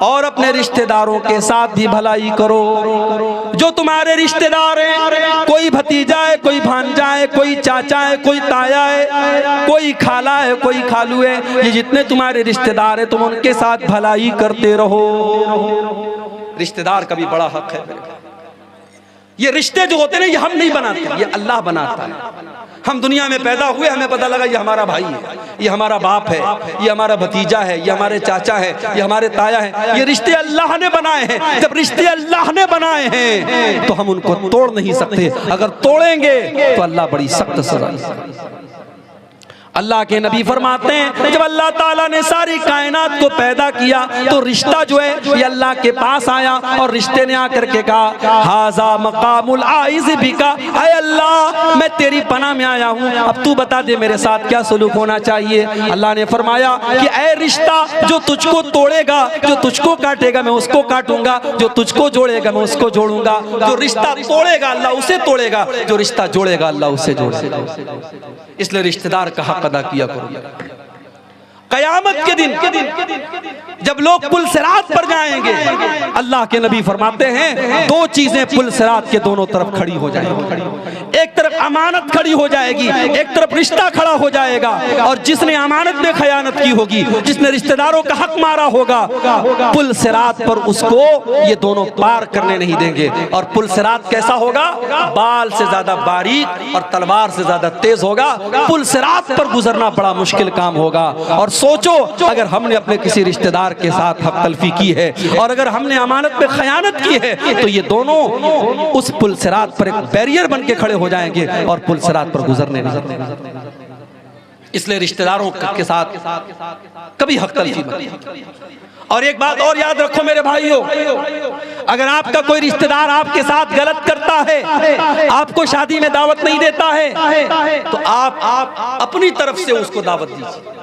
और अपने रिश्तेदारों के साथ भी भलाई करो। जो तुम्हारे रिश्तेदार हैं, कोई भतीजा है, कोई भांजा है, कोई चाचा है, कोई ताया है, कोई खाला है, कोई खालू है, ये जितने तुम्हारे रिश्तेदार हैं, तुम उनके साथ भलाई करते रहो। रिश्तेदार का भी बड़ा हक है। ये रिश्ते जो होते हैं ना, ये हम नहीं बनाते, ये अल्लाह बनाता है। हम दुनिया में पैदा हुए, हमें पता लगा ये हमारा भाई है, ये हमारा बाप है, ये हमारा भतीजा है, ये हमारे चाचा है, ये हमारे ताया है। ये रिश्ते अल्लाह ने बनाए हैं। जब रिश्ते अल्लाह ने बनाए हैं तो हम उनको तोड़ नहीं सकते। अगर तोड़ेंगे तो अल्लाह बड़ी सख्त सजा देगा। अल्लाह के नबी फरमाते हैं, जब अल्लाह ताला ने सारी कायनात को पैदा किया तो रिश्ता जो है ये अल्लाह के पास आया, और रिश्ते ने आकर के कहा हाजा मकामुल आइज़ बिका, ऐ अल्लाह मैं तेरी पनाह में आया हूँ, अब तू बता दे मेरे साथ क्या सलूक होना चाहिए। अल्लाह ने फरमाया कि ऐ रिश्ता, जो तुझको तोड़ेगा, जो तुझको काटेगा मैं उसको काटूंगा, जो तुझको जोड़ेगा मैं उसको जोड़ूंगा। जो रिश्ता तोड़ेगा अल्लाह उसे तोड़ेगा, जो रिश्ता जोड़ेगा अल्लाह उसे जोड़ेगा। इसलिए रिश्तेदार का हक अदा किया करो। कयामत के दिन जब लोग पुल सिरात पर जाएंगे, अल्लाह के नबी फरमाते हैं दो चीजें पुल सिरात के दोनों तरफ खड़ी हो जाएंगी। एक तरफ अमानत खड़ी हो जाएगी, एक तरफ रिश्ता खड़ा हो जाएगा। और जिसने अमानत में खयानत की होगी, जिसने रिश्तेदारों का हक मारा होगा, पुल सिरात पर उसको ये दोनों पार करने नहीं देंगे। और पुल सिरात कैसा होगा? बाल से ज्यादा बारीक और तलवार से ज्यादा तेज होगा। पुल सिरात पर गुजरना बड़ा मुश्किल काम होगा। और सोचो, अगर हमने अपने किसी रिश्तेदार के साथ हक तलफी की है और अगर हमने अमानत पे खयानत की है, तो ये दोनों उस पुल सिरात पर एक बैरियर बन के खड़े हो जाएंगे और पुल सिरात पर गुजरने नहीं। इसलिए रिश्तेदारों के साथ कभी हक तलफी मत। और एक बात और याद रखो मेरे भाइयों, अगर आपका कोई रिश्तेदार आपके साथ गलत करता है, आपको शादी में दावत नहीं देता है, तो आप अपनी तरफ से उसको दावत दीजिए।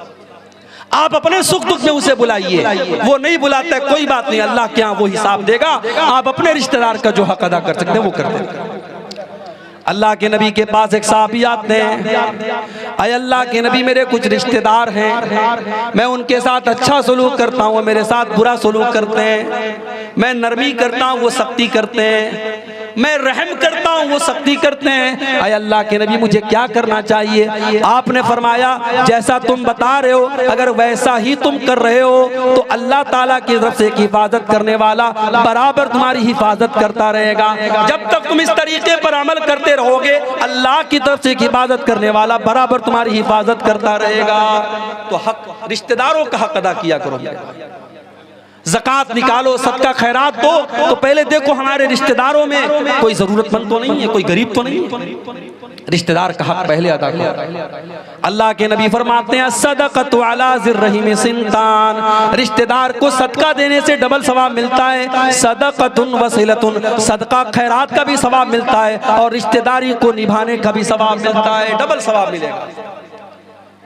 आप अपने सुख दुख में उसे बुलाइए। वो नहीं बुलाता है, कोई बात नहीं, अल्लाह के यहाँ वो हिसाब देगा। आप अपने रिश्तेदार का जो हक अदा कर सकते हैं वो कर दें। अल्लाह के नबी के पास एक साहबी आते हैं, अय अल्लाह के नबी मेरे कुछ रिश्तेदार हैं, मैं उनके साथ अच्छा सलूक करता हूँ, वो मेरे साथ बुरा सलूक करते हैं। मैं नरमी करता हूँ, वो सख्ती करते हैं। मैं रहम करता हूँ वो सख्ती करते हैं। अय अल्लाह के नबी मुझे क्या करना चाहिए? आपने फरमाया जैसा तुम बता रहे हो अगर वैसा ही तुम कर रहे हो तो अल्लाह ताला की तरफ से एक हिफाजत करने वाला बराबर तुम्हारी हिफाजत करता रहेगा। जब तक तुम इस तरीके पर अमल करते रहोगे अल्लाह की तरफ से एक हिफाजत करने वाला बराबर तुम्हारी हिफाजत करता रहेगा। तो हक रिश्तेदारों का हक अदा किया करो। ज़कात निकालो, सदका खैरात दो, तो पहले देखो हमारे रिश्तेदारों में कोई जरूरतमंद तो नहीं है, कोई गरीब तो नहीं है। रिश्तेदार का हक पहले अदा करो। अल्लाह के नबी फरमाते हैं सदक़तु अला ज़िर्रहिम सिंतान, रिश्तेदार को सदका देने से डबल सवाब मिलता है। सदक़तुन वसीलतुन, सदका खैरात का भी सवाब मिलता है और रिश्तेदारी को निभाने का भी सवाब मिलता है, डबल सवाब मिलेगा।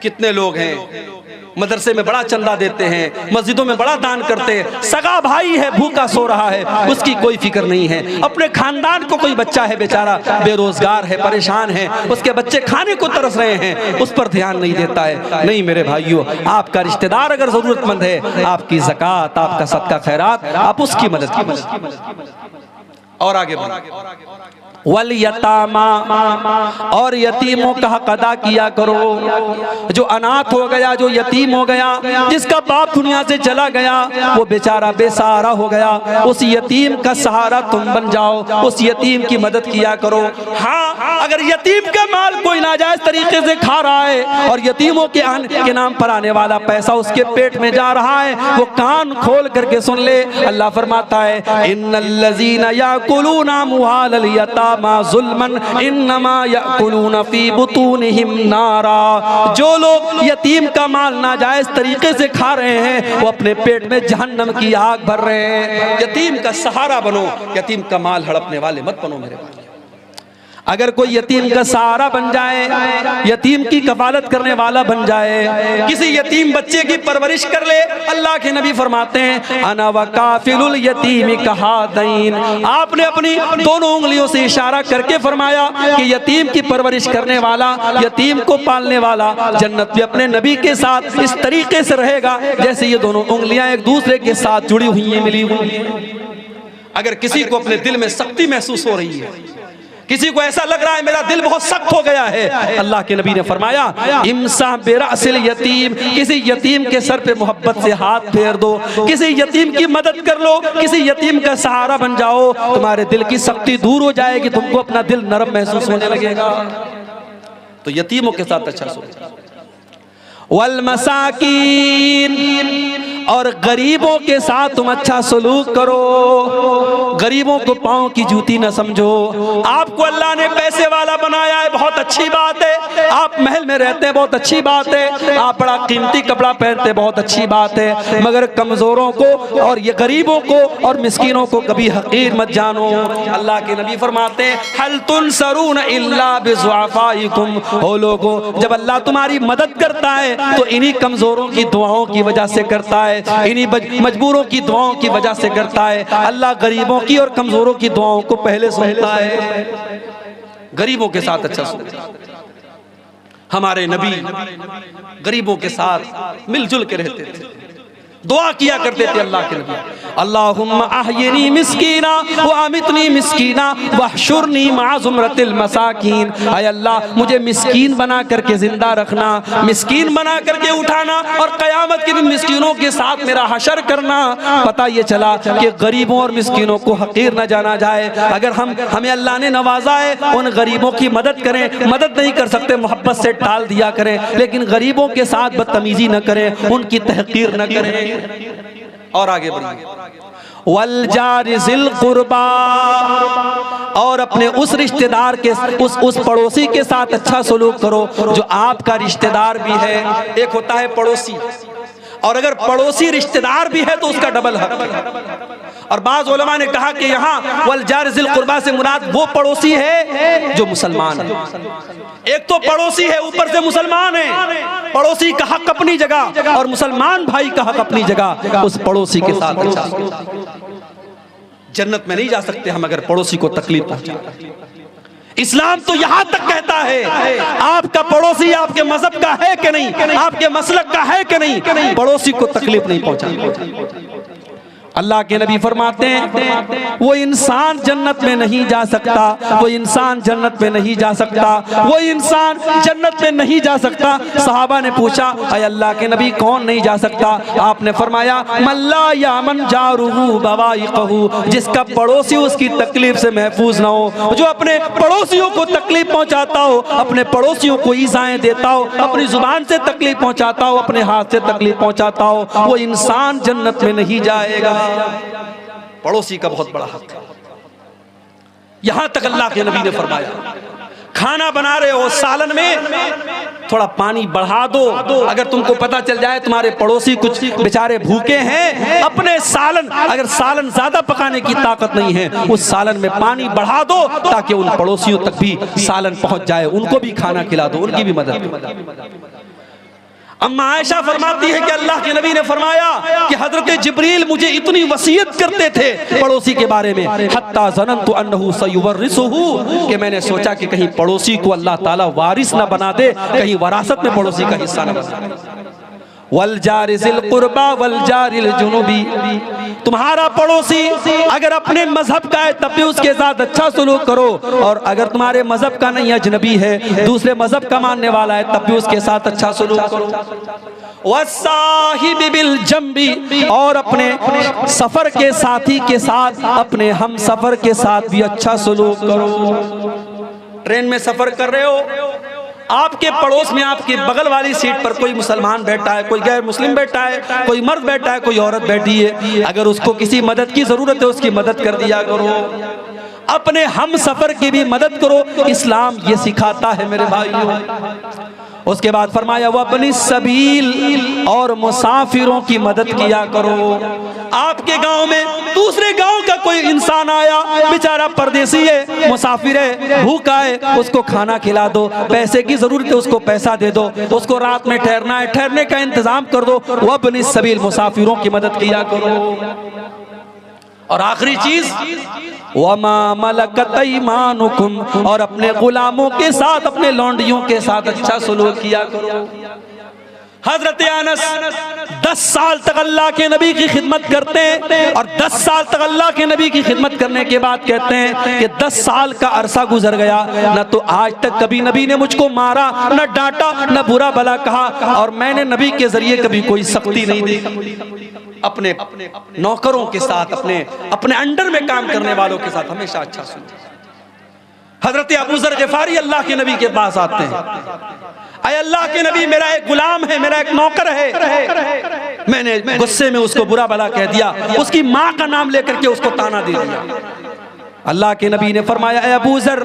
कितने लोग हैं मदरसे में बड़ा चंदा देते हैं, मस्जिदों में बड़ा दान करते हैं, सगा भाई है भूखा सो रहा है, उसकी कोई फिक्र नहीं है। अपने खानदान को कोई बच्चा है बेचारा बेरोजगार है, परेशान है, उसके बच्चे खाने को तरस रहे हैं, उस पर ध्यान नहीं देता है। नहीं मेरे भाइयों, आपका रिश्तेदार अगर जरूरतमंद है, आपकी ज़कात, आपका सदका खैरात, आप उसकी मदद कीजिए। और आगे वल यतामा, और यतीमों का हक अदा किया करो। जो अनाथ हो गया, जो यतीम हो गया, जिसका बाप दुनिया से चला गया, वो बेचारा बेसहारा हो गया, उस यतीम का सहारा तुम बन जाओ, उस यतीम की मदद किया करो। हाँ, अगर यतीम का माल कोई नाजायज तरीके से खा रहा है और यतीमों के नाम पर आने वाला पैसा उसके पेट में जा रहा है, वो कान खोल करके सुन ले। अल्लाह फरमाता है इन्नल्लज़ीना याकुलूना अम्वालल यतामा जुल्मन इन्नमा याकुलूना फी बुतूनिहिम नारा, जो लोग यतीम का माल नाजायज तरीके से खा रहे हैं वो अपने पेट में जहन्नम की आग भर रहे हैं। यतीम का सहारा बनो, यतीम का माल हड़पने वाले मत बनो मेरे भाई। अगर कोई यतीम का सहारा बन जाए, यतीम की कफालत करने वाला बन जाए, किसी यतीम बच्चे की परवरिश कर ले, अल्लाह के नबी फरमाते हैं अना व काफिलुल यतीम कहादैन, आपने अपनी दोनों उंगलियों से इशारा करके फरमाया कि यतीम की परवरिश करने वाला, यतीम को पालने वाला जन्नत में अपने नबी के साथ इस तरीके से रहेगा जैसे ये दोनों उंगलियां एक दूसरे के साथ जुड़ी हुई हैं, मिली हुई हैं। अगर किसी को अपने दिल में सख्ती महसूस हो रही है, किसी को ऐसा लग रहा है मेरा दिल बहुत सख्त हो गया है, अल्लाह के नबी ने फरमाया इमसा बिरासिल यतीम, किसी यतीम के सर पे मोहब्बत से हाथ फेर दो, किसी यतीम की मदद कर लो, किसी यतीम का सहारा बन जाओ, तुम्हारे दिल की सख्ती दूर हो जाएगी, तुमको अपना दिल नरम महसूस होने लगेगा। तो यतीमों के साथ अच्छा सोचो। वल मसाकीन, और गरीबों के साथ तुम अच्छा सलूक करो, गरीबों को पाँव की जूती न समझो। आपको अल्लाह ने पैसे वाला बनाया है, बहुत अच्छी बात है, आप महल में रहते हैं, बहुत अच्छी बात है, आप बड़ा कीमती कपड़ा पहनते, बहुत अच्छी बात है, मगर कमजोरों को और ये गरीबों को और मिस्कीनों को कभी हकीर मत जानो। अल्लाह के नबी फरमाते हैं हल तुनसरून इल्ला बिज़ुअफ़ाइकुम, ओ लोगों जब अल्लाह तुम्हारी मदद करता है तो इन्हीं कमजोरों की दुआओं की वजह से करता है, इन्हीं मजबूरों की दुआओं की वजह से करता है। अल्लाह गरीबों की और कमजोरों की दुआओं को पहले सुनता है। गरीबों के साथ अच्छा सुनता। हमारे नबी गरीबों के साथ मिलजुल के रहते थे, दुआ किया करते थे अल्लाह के नबी, अल्लाहुम्मा अहयिनी मिस्कीना व अमितनी मिस्कीना वहशुरनी मअ ज़ुमरतिल मसाकीन, आय अल्लाह मुझे मिस्कीन बना करके जिंदा रखना, मिस्कीन बना करके उठाना और क़यामत के दिन मिस्कीनों के साथ मेरा हशर करना। पता ये चला कि गरीबों और मिस्कीनों को हकीर न जाना जाए। अगर हमें अल्लाह ने नवाजा है, उन गरीबों की मदद करें, मदद नहीं कर सकते मोहब्बत से टाल दिया करें, लेकिन गरीबों के साथ बदतमीजी न करें, उनकी तहकीर न करें। और आगे बढ़िए वल जारि ज़िल कुर्बा, और अपने उस रिश्तेदार के उस पड़ोसी के साथ अच्छा सलूक करो जो आपका रिश्तेदार भी है। एक होता है पड़ोसी, और अगर पड़ोसी रिश्तेदार भी है तो उसका डबल हक है। और बाज़ उलमा ने कहा कि यहाँ वल जारि ज़िल कुर्बा से मुराद वो पड़ोसी है जो मुसलमान है। एक तो पड़ोसी है ऊपर से मुसलमान है, पड़ोसी का हक अपनी जगह और मुसलमान भाई का हक अपनी जगह, उस पड़ोसी के साथ अच्छा। जन्नत में नहीं जा सकते हम अगर पड़ोसी को तकलीफ पहुंचाए। इस्लाम तो यहां तक कहता है आपका पड़ोसी आपके मजहब का है कि नहीं, आपके मसलक का है कि नहीं, पड़ोसी को तकलीफ नहीं पहुंचानी। अल्लाह के नबी फरमाते हैं वो इंसान जन्नत में नहीं जा सकता, वो इंसान जन्नत में नहीं जा सकता, वो इंसान जन्नत में नहीं जा सकता। सहाबा ने पूछा अय अल्लाह के नबी कौन नहीं जा सकता? आपने फरमाया मल्ला यामन जारुहु बवाइकहु, जिसका पड़ोसी उसकी तकलीफ से महफूज ना हो, जो अपने पड़ोसियों को तकलीफ पहुंचाता हो, अपने पड़ोसियों को ईज़ाएं देता हो, अपनी जुबान से तकलीफ पहुंचाता हो, अपने हाथ से तकलीफ पहुंचाता हो, वो इंसान जन्नत में नहीं जाएगा। पड़ोसी का बहुत बड़ा हक है। यहां तक अल्लाह के नबी ने फरमाया खाना बना रहे हो, सालन में थोड़ा पानी बढ़ा दो। अगर तुमको पता चल जाए तुम्हारे पड़ोसी कुछ बेचारे भूखे हैं, अपने सालन, अगर सालन ज्यादा पकाने की ताकत नहीं है, उस सालन में पानी बढ़ा दो ताकि उन पड़ोसियों तक भी सालन पहुंच जाए, उनको भी खाना खिला दो, उनकी भी मदद। अम्मा आयशा फरमाती है कि अल्लाह के नबी ने फरमाया कि हजरत जिब्रील मुझे इतनी वसीयत करते थे पड़ोसी के बारे में, हत्ता ज़नन्तु अन्नहु सयुवर्रिसुहु, कि मैंने सोचा कि कहीं पड़ोसी को अल्लाह ताला वारिस ना बना दे, कहीं वरासत में पड़ोसी का हिस्सा ना बना दे। वल जारिल कुर्बा वल जारिल जुनुबी, तुम्हारा पड़ोसी अगर अपने मजहब का है तब भी उसके साथ अच्छा सुलूक करो, और अगर तुम्हारे मजहब का नहीं, अजनबी है, दूसरे मजहब का मानने वाला है, तब भी उसके साथ अच्छा सुलूक करो। वस्साहिबि बिल जंबी, और अपने सफर के साथी के साथ, अपने हम सफर के साथ भी अच्छा सुलूक करो। ट्रेन में सफर कर रहे हो, आपके पड़ोस में आपके बगल वाली सीट पर कोई मुसलमान बैठा है, कोई गैर मुस्लिम बैठा है, कोई मर्द बैठा है, कोई औरत बैठी है, अगर उसको किसी मदद की जरूरत है उसकी मदद कर दिया करो, अपने हम सफर की भी मदद करो। इस्लाम ये सिखाता है मेरे भाइयों। उसके बाद फरमाया वह अपनी सबील, और मुसाफिरों की मदद किया करो। आपके गांव में दूसरे गांव का कोई इंसान आया, बेचारा परदेसी है, मुसाफिर है, भूखा है, उसको खाना खिला दो, पैसे की जरूरत है उसको पैसा दे दो, उसको रात में ठहरना है, ठहरने का इंतजाम कर दो। वह अपनी सबील, मुसाफिरों की मदद किया करो। और आखिरी चीज वमा मलकत ऐमानुकुम, और अपने गुलामों के साथ, अपने लौंडियों के साथ अच्छा सलूक किया करो। हजरत अनस 10 साल तक अल्लाह के नबी की खिदमत करते हैं, और 10 साल तक अल्लाह के नबी की खिदमत करने के बाद कहते हैं कि 10 साल का अरसा गुजर गया, न तो आज तक कभी नबी ने मुझको मारा, न डांटा, न बुरा भला कहा, और मैंने नबी के जरिए कभी कोई सख्ती नहीं दी। अपने नौकरों के साथ, अपने अंडर में काम करने वालों के साथ हमेशा अच्छा सुनते। हजरत अबू ज़र ग़िफ़ारी अल्लाह के नबी के पास आते हैं, अय अल्लाह के नबी मेरा एक गुलाम है, मेरा एक नौकर है, मैंने गुस्से में उसको बुरा भला कह दिया, उसकी माँ का नाम लेकर के उसको ताना दे दिया। अल्लाह के नबी ने फरमाया ए अबू ज़र,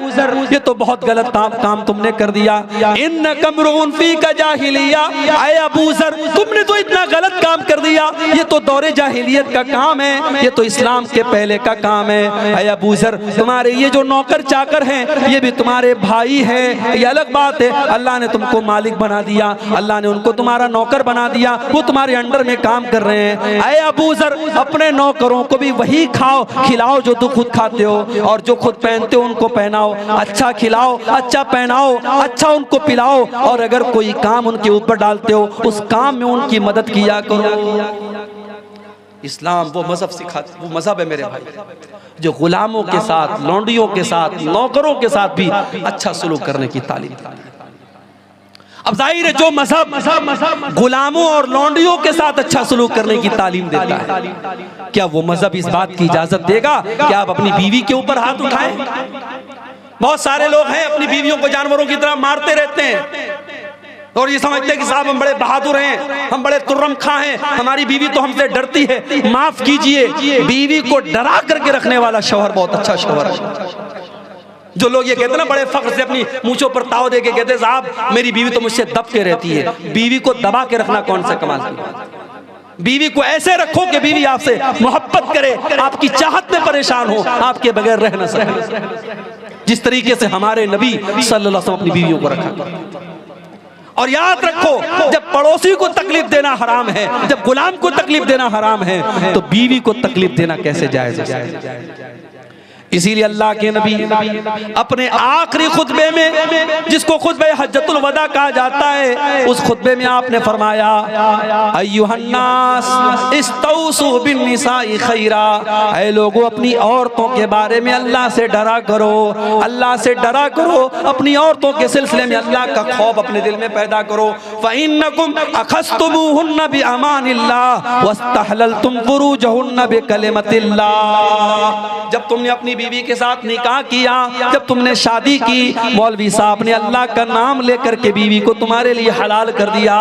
ये तो बहुत गलत काम तुमने कर दिया। इन कमरून फी का जाहिलिया, ए अबू ज़र तुमने तो इतना गलत काम कर दिया, ये तो दौरे जाहिलियत का काम है, ये तो इस्लाम के पहले का काम है। ए अबू ज़र तुम्हारे ये जो नौकर चाकर हैं ये भी तुम्हारे भाई हैं, ये अलग बात है, अल्लाह ने तुमको मालिक बना दिया, अल्लाह ने उनको तुम्हारा नौकर बना दिया, वो तुम्हारे अंडर में काम कर रहे हैं। ए अबू ज़र अपने नौकरों को भी वही खाओ खिलाओ जो तुम खुद खाते हो, और जो खुद पहनते हो उनको पहनाओ, अच्छा खिलाओ, अच्छा पहनाओ, अच्छा उनको पिलाओ, और अगर कोई काम उनके ऊपर डालते हो उस काम में उनकी मदद किया करो। इस्लाम वो मजहब सिखाता, वो मजहब है मेरे भाई जो गुलामों के साथ, लौंडियों के साथ, नौकरों के साथ भी अच्छा सलूक करने की तालीम। अब जाहिर है जो मजहब गुलामों और लौंडियों के साथ अच्छा सलूक करने की तालीम देता है, क्या वो मजहब इस बात की इजाजत देगा कि आप अपनी बीवी के ऊपर हाथ उठाएं? बहुत सारे लोग हैं अपनी बीवियों को जानवरों की तरह मारते रहते हैं और ये समझते हैं कि साहब हम बड़े बहादुर हैं, हम बड़े तुर्रम खां हैं, हमारी बीवी तो हमसे डरती है। माफ कीजिए, बीवी को डरा करके रखने वाला शौहर बहुत अच्छा शौहर है। जो लोग ये कहते हैं ना बड़े फख्र से अपनी मूंछों पर ताव दे के कहते साहब मेरी बीवी तो मुझसे दब के रहती है, बीवी को दबा के रखना कौन सा कमाल की बात है? बीवी को ऐसे रखो कि बीवी आपसे मोहब्बत करे, आपकी चाहत में परेशान हो, आपके बगैर रह न सके, जिस तरीके से हमारे नबी सल्लल्लाहु अलैहि वसल्लम अपनी बीवियों को रखा। और याद रखो, जब पड़ोसी को तकलीफ देना हराम है, जब गुलाम को तकलीफ देना हराम है, तो बीवी को तकलीफ देना कैसे जायज है? इसीलिए अल्लाह के नबी अपने आखिरी खुतबे में, जिसको खुतबे हज्जतुल वदा कहा जाता है, उस खुतबे में आपने फरमाया अय्युहन्नास इस्तौसु बिन्निसाई खैरा, ऐ लोगों अपनी औरतों के बारे में अल्लाह से डरा करो, अल्लाह से डरा करो, अपनी औरतों के सिलसिले में अल्लाह का खौफ अपने दिल में पैदा करो। फ़इन्नकुम अखस्तुमुहुन्न बिअमानिल्लाह वस्तहललतुम फुरूजहुन्न बिकलिमतिल्लाह। जब तुमने अपनी बीवी के साथ निकाह किया, जब तुमने शादी की, मौलवी साहब ने अल्लाह का नाम लेकर के बीवी को तुम्हारे लिए हलाल कर दिया।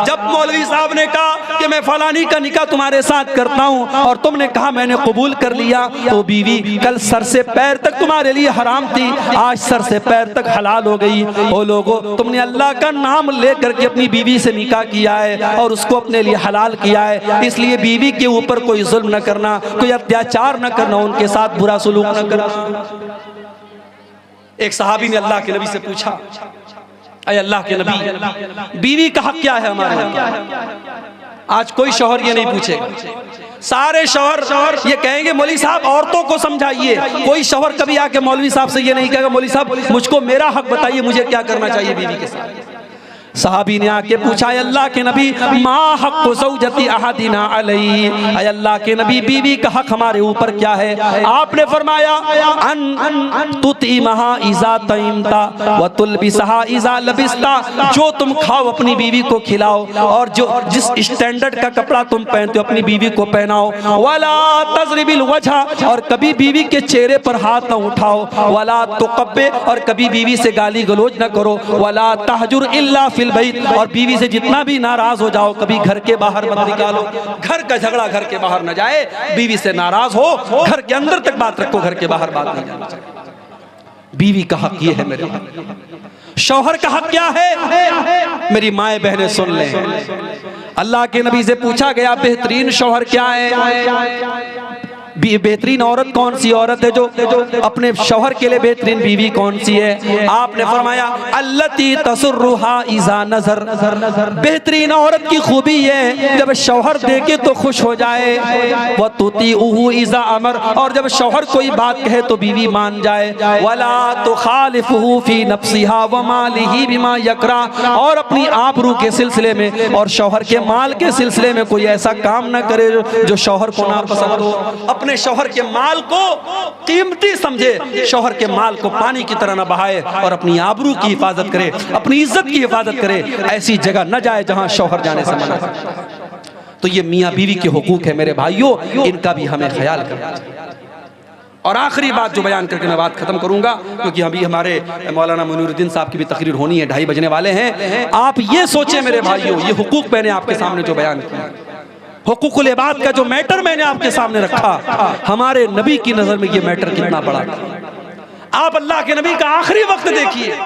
जब मौलवी साहब ने कहा कि मैं फलानी का निकाह तुम्हारे साथ करता हूं और तुमने कहा मैंने कबूल कर लिया, तो बीवी कल सर से पैर तक तुम्हारे लिए हराम थी, आज सर से पैर तक हलाल हो गई। ओ लोगों, तुमने अल्लाह का नाम लेकर के अपनी बीवी से निकाह किया है और उसको अपने लिए हलाल किया है, इसलिए बीवी के ऊपर कोई जुल्म न करना, कोई अत्याचार न करना, उनके साथ बुरा सुलूक न करना। एक सहाबी ने अल्लाह के नबी से पूछा, अय अल्लाह के नबी, बीवी का हक क्या है हमारे? आज कोई शौहर ये नहीं पूछेगा, सारे शौहर ये कहेंगे मौलवी साहब औरतों को समझाइए। कोई शौहर कभी आके मौलवी साहब से ये नहीं कहेगा मौलवी साहब मुझको मेरा हक बताइए, मुझे क्या करना चाहिए बीवी के साथ। सहाबी ने आके पूछा, अल्लाह के नबी मा हक़्क़ु ज़ौजती अहदिना अलैहि, अल्लाह के नबी बीवी का हक हमारे ऊपर क्या है? आपने फरमाया अन तुतिमहा इज़ा तइमता व तुलबिसहा इज़ा लबिस्ता, जो तुम खाओ अपनी बीवी को खिलाओ और जो जिस स्टैंडर्ड का कपड़ा तुम पहनते हो अपनी बीवी को पहनाओ। वला तज़रिबिल वजह, और कभी बीवी के चेहरे पर हाथ न उठाओ। वला तुक़ब्बे, और कभी बीवी से गाली गलौज न करो। वला तहजुर इल्ला फिल बैत, और बीवी से जितना भी नाराज हो जाओ कभी घर के बाहर मत निकालो। घर का झगड़ा घर के बाहर न जाए, बीवी से नाराज हो घर के अंदर तक बात रखो, घर के बाहर बात नहीं जानी चाहिए। बीवी का हक ये है मेरे भाई। शौहर का हक क्या है? मेरी माए बहनें सुन लें, अल्लाह के नबी से पूछा गया बेहतरीन शौहर क्या है? बेहतरीन औरत कौन सी औरत है जो अपने शौहर के लिए बेहतरीन बीवी कौन सी है? आपने फरमाया अल्लती तसुर्रुहा इज़ा नज़र, बेहतरीन औरत की खूबी है जब शौहर देखे तो खुश हो जाए। व तुतीउहु इज़ा अमर, और जब शौहर कोई बात कहे तो बीवी मान जाए। वला तुखालिफुहु फी नफ्सिहा व मालिही बिमा यकरा, और अपनी आबरू के सिलसिले में और शौहर के माल के सिलसिले में कोई ऐसा काम न करे जो शौहर को ना पसंद हो। अपने शौहर के माल को कीमती समझे, शौहर के माल को पानी की तरह न बहाए और अपनी आबरू की हिफाजत करे, अपनी इज्जत की हिफाजत करे। ऐसी जगह न जाए जहां शौहर जाने से मना है। तो ये मियाँ बीवी के हुकूक है मेरे भाइयों, इनका भी हमें ख्याल करना चाहिए। और आखिरी बात जो बयान करके मैं बात खत्म करूंगा, क्योंकि अभी हमारे मौलाना मुनीरुद्दीन साहब की भी तकरीर होनी है, 2:30 बजने वाले हैं। आप ये सोचें मेरे भाइयों, ये हुकूक मैंने आपके सामने जो बयान किया, हुकूकुल इबाद का जो मैटर मैंने आपके सामने रखा, हमारे नबी की नजर में ये मैटर कितना बड़ा था। आप अल्लाह के नबी का आखिरी वक्त देखिए,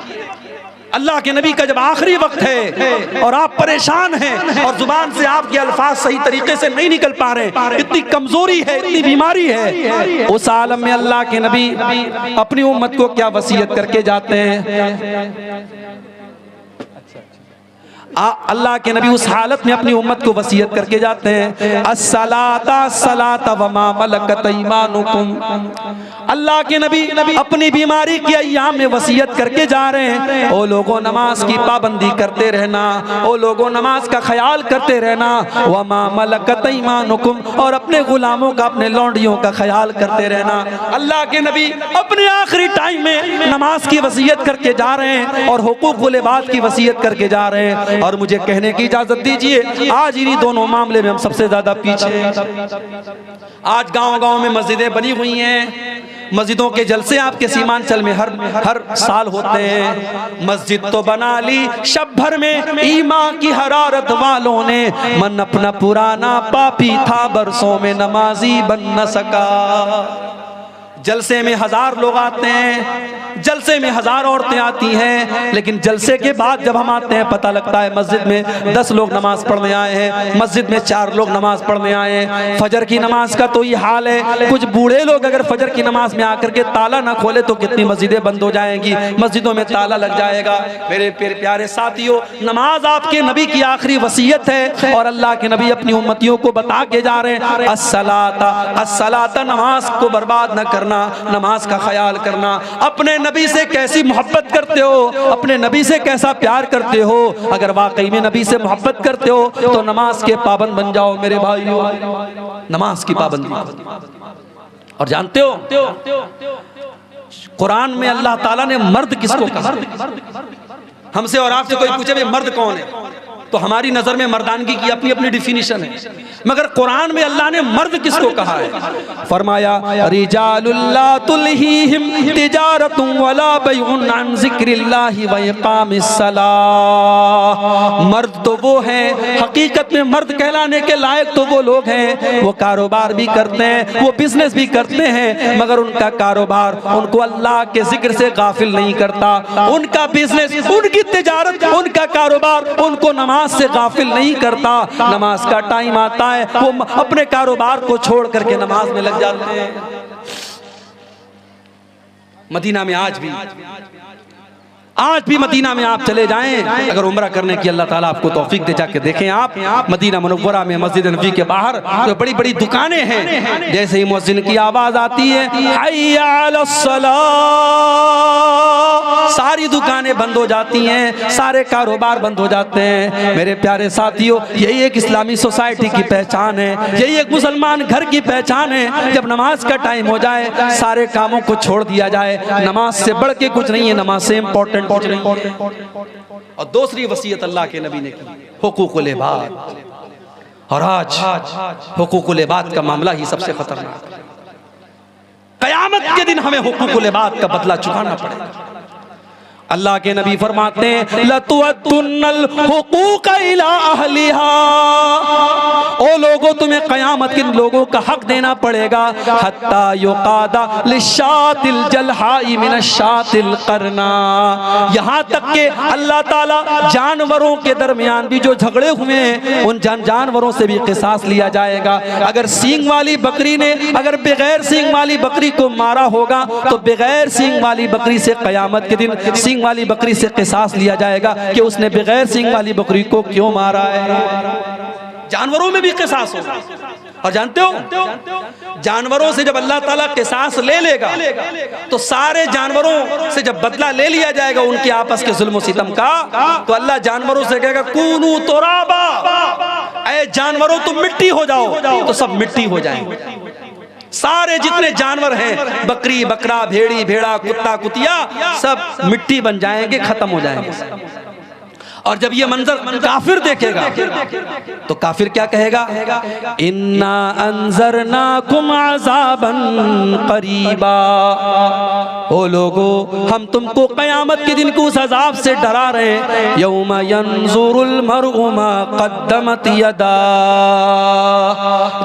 अल्लाह के नबी का जब आखिरी वक्त है और आप परेशान हैं और जुबान से आपके अल्फाज सही तरीके से नहीं निकल पा रहे, इतनी कमजोरी है, इतनी बीमारी है, उस आलम में अल्लाह के नबी अपनी उम्मत को क्या वसीयत करके जाते हैं? अल्लाह के नबी उस हालत में अपनी उम्मत को वसीयत करके जाते हैं, अस्सलाता सलाता व मा मलकत ईमानुकुम। अल्लाह के नबी अपनी बीमारी के अय्याम में वसीयत करके जा रहे हैं, ओ लोगों नमाज की पाबंदी करते रहना, ओ लोगों नमाज का ख्याल करते रहना, व मा मलकत ईमानुकुम, और अपने गुलामों का, अपने लौंडियों का ख्याल करते रहना। अल्लाह के नबी अपने आखिरी टाइम में नमाज की वसीयत करके जा रहे हैं और हुकूकुल इबाद की वसीयत करके जा रहे हैं। और मुझे कहने की इजाजत दीजिए, आज इन्हीं दोनों मामले में हम सबसे ज्यादा पीछे। आज गांव-गांव में मस्जिदें बनी हुई हैं, मस्जिदों के जलसे आपके सीमांचल में हर साल होते हैं। मस्जिद तो बना ली शब भर में ईमान की हरारत वालों ने, मन अपना पुराना पापी था बरसों में नमाजी बन न सका। जलसे में 1000 लोग आते हैं, जलसे में 1000 औरतें आती हैं, लेकिन जलसे के बाद जब हम आते हैं पता लगता है मस्जिद में 10 लोग नमाज पढ़ने आए हैं, मस्जिद में 4 लोग नमाज पढ़ने आए हैं। फजर की नमाज का तो ये हाल है, कुछ बूढ़े लोग अगर फजर की नमाज में आकर के ताला ना खोले तो कितनी मस्जिदें बंद हो जाएंगी, मस्जिदों में ताला लग जाएगा। मेरे प्यारे साथियों, नमाज आपके नबी की आखिरी वसीयत है और अल्लाह के नबी अपनी उम्मतियों को बता के जा रहे हैं, अस्सलाता अस्सलाता, नमाज को बर्बाद न करना, नमाज का ख्याल करना। अपने नबी से कैसी मोहब्बत करते हो, अपने नबी से कैसा प्यार करते हो। अगर वाकई में नबी से मोहब्बत करते हो तो नमाज के पाबंद बन जाओ मेरे भाइयों, नमाज की पाबंदी। और जानते हो कुरान में अल्लाह ताला ने मर्द किसको कहा? हमसे और आपसे कोई पूछे भाई मर्द कौन है, तो हमारी नजर में मर्दानगी की अपनी अपनी डिफिनीशन है, मगर कुरान में अल्लाह ने मर्द किसको कहा है? फरमाया रिजालुल्ला तुलहीहिम तिजारतुन वला बैउन अन जिक्रिल्लाहि व इकामिस्सलाह। मर्द तो वो हैं, हकीकत में मर्द कहलाने के लायक तो वो लोग हैं, वो कारोबार भी करते हैं, वो बिजनेस भी करते हैं, मगर उनका कारोबार उनको अल्लाह के जिक्र से गाफिल नहीं करता। उनका बिजनेस, उनकी तिजारत, उनका कारोबार उनको नमाज से गाफिल नहीं करता। नमाज का टाइम आता है, वो अपने कारोबार को छोड़ करके नमाज में लग जाते हैं। मदीना में आज भी मदीना में आप चले जाएं, अगर उम्रा करने की अल्लाह ताला आपको तौफीक दे, जाके देखें आप मदीना मुनव्वरा में मस्जिद नबी के बाहर जो बड़ी बड़ी दुकानें हैं, जैसे ही मुअज्जिन की आवाज आती है हय्या अलस्सलाह, सारी दुकानें बंद हो जाती हैं, सारे कारोबार बंद हो जाते हैं। मेरे प्यारे साथियों, यही एक इस्लामी सोसाइटी की पहचान है, यही एक मुसलमान घर की पहचान है। जब नमाज का टाइम हो जाए सारे कामों को छोड़ दिया जाए, नमाज से बढ़ के कुछ नहीं है, नमाज से इंपॉर्टेंट। और दूसरी वसीयत अल्लाह के नबी ने की, हुकूकुल इबाद। और आज हुकूकुल इबाद का मामला ही सबसे खतरनाक है। क़यामत के दिन हमें हुकूकुल इबाद का बदला चुकाना पड़ेगा। अल्लाह के नबी फरमाते हैं लतुअद्दुन्नल हुकूक इला अहलिहा, ओ लोगों तुम्हें क़यामत के लोगों का हक देना पड़ेगा। हत्ता युकादा लिशातिल जलहाई मिनशातिल करना, यहाँ तक के अल्लाह ताला जानवरों के दरमियान भी जो झगड़े हुए हैं उन जानवरों से भी क़िसास लिया जाएगा। अगर सींग वाली बकरी ने अगर बगैर सींग वाली बकरी को मारा होगा तो बगैर सींग वाली बकरी से क़यामत के दिन सींग वाली बकरी से क़िसास लिया जाएगा कि उसने बगैर सींग वाली बकरी को क्यों मारा है। जानवरों में भी क़िसास होगा। और जानते हो जानवरों से जब अल्लाह ताला क़िसास ले लेगा तो सारे जानवरों से जब बदला ले लिया जाएगा उनके आपस के जुल्म सितम का, तो अल्लाह जानवरों से कहेगा कूनू तुराबा, ऐ जानवरों तुम मिट्टी हो जाओ, तो सब मिट्टी हो जाएंगे। सारे जितने जानवर हैं, बकरी बकरा भेड़ी भेड़ा कुत्ता कुतिया, सब मिट्टी बन जाएंगे, खत्म हो जाएंगे। और जब ये मंजर काफिर देखेगा तो काफिर क्या कहेगा? इन्ना अंज़रनाकुम अज़ाबन क़रीबा, ओ लोगो हम तुमको क़यामत के दिन को उस अजाब से डरा रहे हैं। यौमा यंज़ुरुल मर्उ मा क़द्दमत यदा,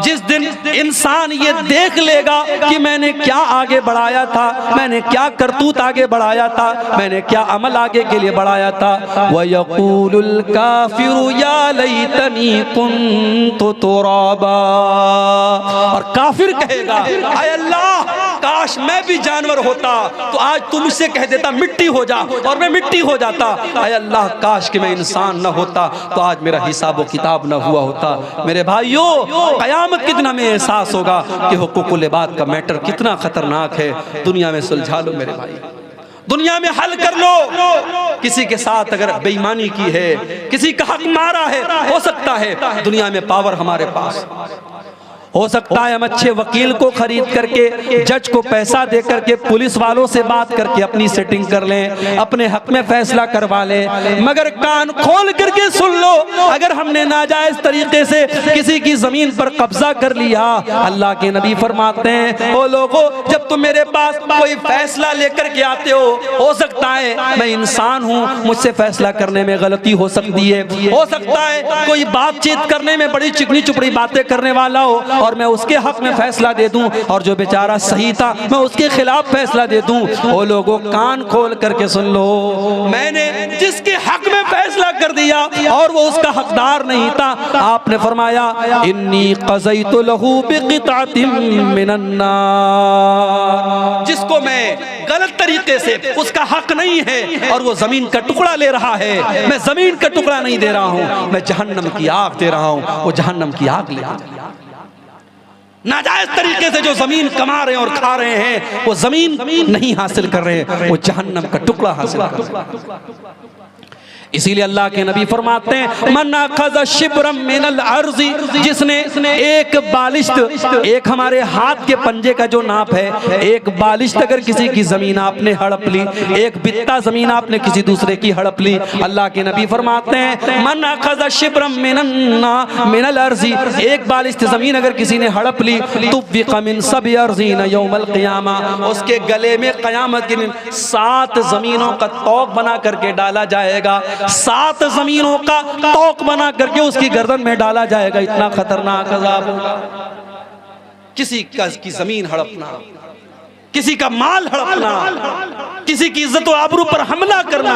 जिस दिन इंसान ये देख लेगा कि मैंने क्या आगे बढ़ाया था, मैंने क्या करतूत आगे बढ़ाया था, मैंने क्या अमल आगे के लिए बढ़ाया था। व यक़ूलुल काफ़िरु या लैतनी कुन्तु तुराबा, और काफिर कहेगा आय अल्लाह काश मैं भी जानवर होता तो आज तू मुझसे कह देता मिट्टी हो जा और मैं मिट्टी हो जाता। आय अल्लाह काश कि मैं इंसान न होता तो आज मेरा हिसाब व किताब न हुआ होता। मेरे भाइयों, क़यामत के दिन हमें एहसास होगा कि हुकूकुल इबाद का मैटर कितना खतरनाक है। दुनिया में सुलझा लो मेरे भाई, दुनिया में हल कर लो। किसी के साथ अगर बेईमानी की है, किसी का हक मारा है, हो सकता है दुनिया में पावर हमारे पास, हो सकता है हम अच्छे वकील को खरीद करके, जज को पैसा दे करके, पुलिस वालों से बात करके अपनी सेटिंग कर लें, अपने हक में फैसला करवा लें। मगर कान खोल करके सुन लो, अगर हमने नाजायज तरीके से किसी की जमीन पर कब्जा कर लिया, अल्लाह के नबी फरमाते हैं ओ लोगों जब तुम मेरे पास कोई फैसला लेकर के आते हो सकता है मैं इंसान हूँ, मुझसे फैसला करने में गलती हो सकती है, हो सकता है कोई बातचीत करने में बड़ी चिकनी चुपड़ी बातें करने वाला और मैं उसके हक में फैसला दे दूं, और जो बेचारा सही था मैं उसके खिलाफ फैसला दे दूं। वो लोगों कान खोल करके सुन लो, मैंने जिसके हक में फैसला कर दिया और वो उसका हकदार नहीं था, आपने फरमाया इन्नी क़ज़यतु लहू बिक़ितातिम मिनन नार, जिसको मैं गलत तरीके से, उसका हक नहीं है और वो जमीन का टुकड़ा ले रहा है, मैं जमीन का टुकड़ा नहीं दे रहा हूं, मैं जहन्नम की आग दे रहा हूं, वो जहन्नम की आग ले। नाजायज तरीके से जो जमीन कमा रहे हैं और खा रहे हैं, वो जमीन नहीं हासिल कर रहे हैं, वो जहन्नम का टुकड़ा हासिल कर रहे हैं। इसीलिए अल्लाह के नबी फरमाते हैं मन अखज़ शिब्रम मिनल अर्ज़ी, जिसने एक बालिश्त, एक हमारे हाथ के पंजे का जो नाप है, एक बालिश्त अगर किसी की जमीन आपने हड़प ली, एक बित्ता जमीन आपने किसी दूसरे की हड़प ली, अल्लाह के नबी फरमाते हैं मन अखज़ शिब्रम मिनल अर्ज़ी, एक बालिश्त जमीन अगर किसी ने हड़प ली, तुब्बिक़ मिन सब'i अर्ज़ीन यौमल क़ियामा, उसके गले में क़यामत के दिन 7 जमीनों का तौक बना करके डाला जाएगा, 7 जमीनों का तौक बना करके उसकी गर्दन में डाला जाएगा। इतना खतरनाक अज़ाब होगा। किसी की जमीन हड़पना, किसी का माल हड़पना, किसी की इज्जत और आबरू पर हमला करना,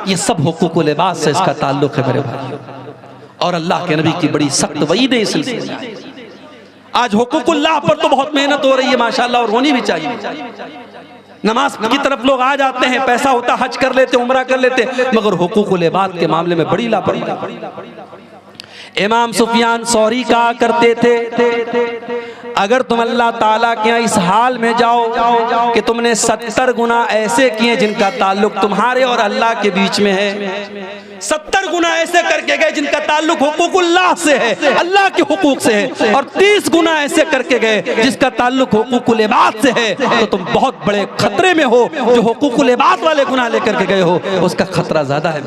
ये सब हुकूकुल इबाद से इसका ताल्लुक है मेरे भाई। और अल्लाह के नबी की बड़ी सख्त वईद है इस सिलसिले में। आज हुकूकुल्लाह पर तो बहुत मेहनत हो रही है माशाअल्लाह, और होनी भी चाहिए। नमाज की तरफ लोग आ जाते हैं, पैसा होता हज कर लेते, उम्रा कर लेते, मगर हुकूकुल इबाद के मामले में बड़ी लापरवाही। इमाम सुफियान सौरी कहा करते थे अगर तुम अल्लाह ताला के यहाँ इस हाल में जाओ कि तुमने 70 गुना ऐसे किए जिनका ताल्लुक तुम्हारे और अल्लाह के बीच में है, 70 गुना ऐसे करके गए जिनका ताल्लुक हुकूकुल्लाह से है, अल्लाह के हुकूक से है, और 30 गुना ऐसे करके गए जिसका ताल्लुक हुकूकुल इबाद से है, तो तुम बहुत बड़े खतरे में हो। जो हुकूकुल इबाद वाले गुनाह लेकर के गए हो उसका खतरा ज्यादा है।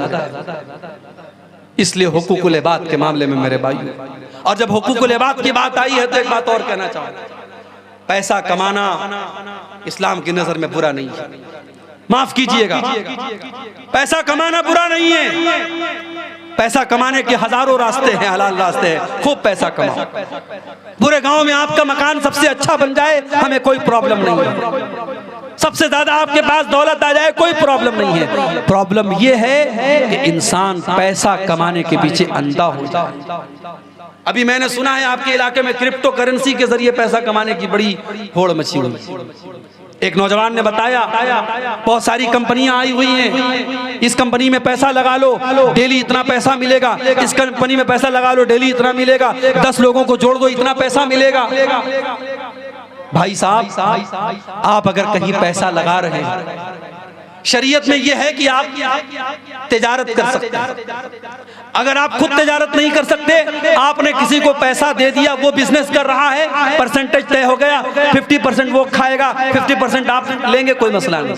इसलिए हुकूकुल इबाद के मामले में मेरे भाई, और जब हुकूकुल इबाद की बात आई है तो एक बात और कहना चाहूंगा, पैसा कमाना इस्लाम की नजर में बुरा नहीं है। माफ कीजिएगा, पैसा कमाना बुरा नहीं है। पैसा कमाने के हजारों रास्ते हैं, हलाल रास्ते हैं, खूब पैसा कमाओ। पूरे गांव में आपका मकान सबसे अच्छा बन जाए, हमें कोई प्रॉब्लम नहीं है। सबसे ज्यादा आपके पास दौलत आ जाए, कोई प्रॉब्लम नहीं है। प्रॉब्लम यह है कि इंसान पैसा कमाने के पीछे अंधा हो जाए। अभी मैंने सुना है आपके इलाके में क्रिप्टो करेंसी के जरिए पैसा कमाने की बड़ी होड़ मची हुई। एक नौजवान ने बताया बहुत सारी कंपनियां आई हुई हैं, इस कंपनी में पैसा लगा लो डेली इतना पैसा मिलेगा, इस कंपनी में पैसा लगा लो डेली इतना मिलेगा, 10 लोगों को जोड़ दो इतना पैसा मिलेगा। भाई साहब, आप अगर कहीं पैसा लगा रहे हैं, शरीयत में यह है कि आप तिजारत कर सकते हैं। अगर आप खुद तिजारत नहीं कर सकते, आपने किसी को पैसा दे दिया, वो बिजनेस कर रहा है, परसेंटेज तय हो गया, 50% वो खाएगा, 50% आप लेंगे, कोई मसला नहीं।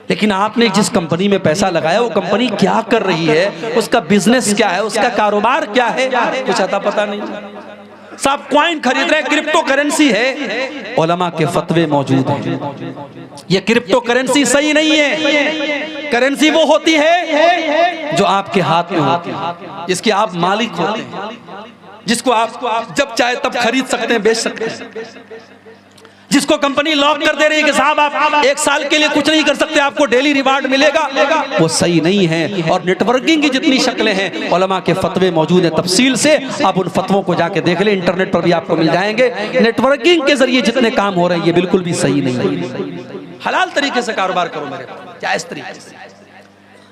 लेकिन आपने जिस कंपनी में पैसा लगाया वो कंपनी क्या कर रही है, उसका बिजनेस क्या है, उसका कारोबार क्या है, कुछ आता पता नहीं। सब कॉइन खरीद रहे, क्रिप्टो करेंसी है, उलमा के फतवे मौजूद हैं। ये क्रिप्टो करेंसी सही नहीं है। करेंसी वो होती है जो आपके हाथ में होती है, जिसके आप मालिक होते हैं, जिसको आप जब चाहे तब खरीद सकते हैं, बेच सकते हैं, जिसको कंपनी लॉक कर दे रही है कि साहब आप 1 साल के लिए कुछ नहीं कर सकते, आपको डेली रिवार्ड मिलेगा, वो सही नहीं है। और नेटवर्किंग की जितनी शक्लें हैं, उलमा के फतवे मौजूद हैं तफसील से, आप उन फतवों को जाके देख लें, इंटरनेट पर भी आपको मिल जाएंगे। नेटवर्किंग के जरिए जितने काम हो रहे हैं ये बिल्कुल भी सही नहीं है। हलाल तरीके से कारोबार करो मेरे, जायज तरीके से।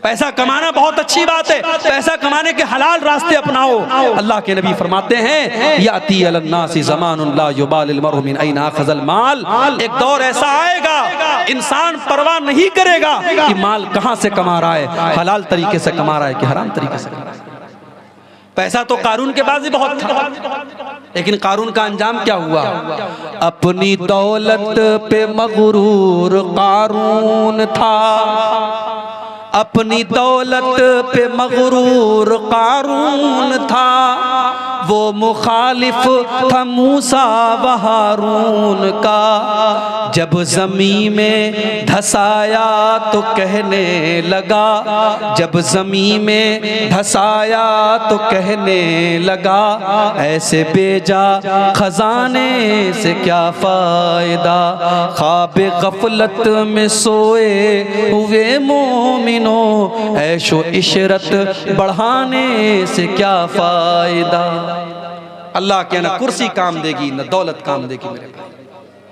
पैसा कमाना बहुत अच्छी बात है, पैसा कमाने के हलाल रास्ते अपनाओ। अल्लाह के नबी फरमाते हैं याती अलन्नासी ज़मानुन ला युबालिल मरउ मिन ऐना अख़ज़ल माल, एक दौर ऐसा आएगा इंसान परवाह नहीं करेगा कि माल कहां से कमा रहा है, हलाल तरीके से कमा रहा है कि हराम तरीके से कमा रहा है। पैसा तो कारून के पास भी बहुत था, लेकिन कारून का अंजाम क्या हुआ? अपनी दौलत पे मगरूर कारून था, अपनी दौलत पे मगरूर कारून था, वो मुखालिफ था मूसा व हारून का। जब ज़मीन में धसाया तो कहने लगा, जब ज़मीन में धसाया तो कहने लगा, ऐसे बेजा खजाने से क्या फ़ायदा। ख्वाब गफलत में सोए हुए मोमिनों, ऐशो इशरत बढ़ाने से क्या फ़ायदा। अल्लाह के ना कुर्सी काम देगी न दौलत काम देगी मेरे भाई,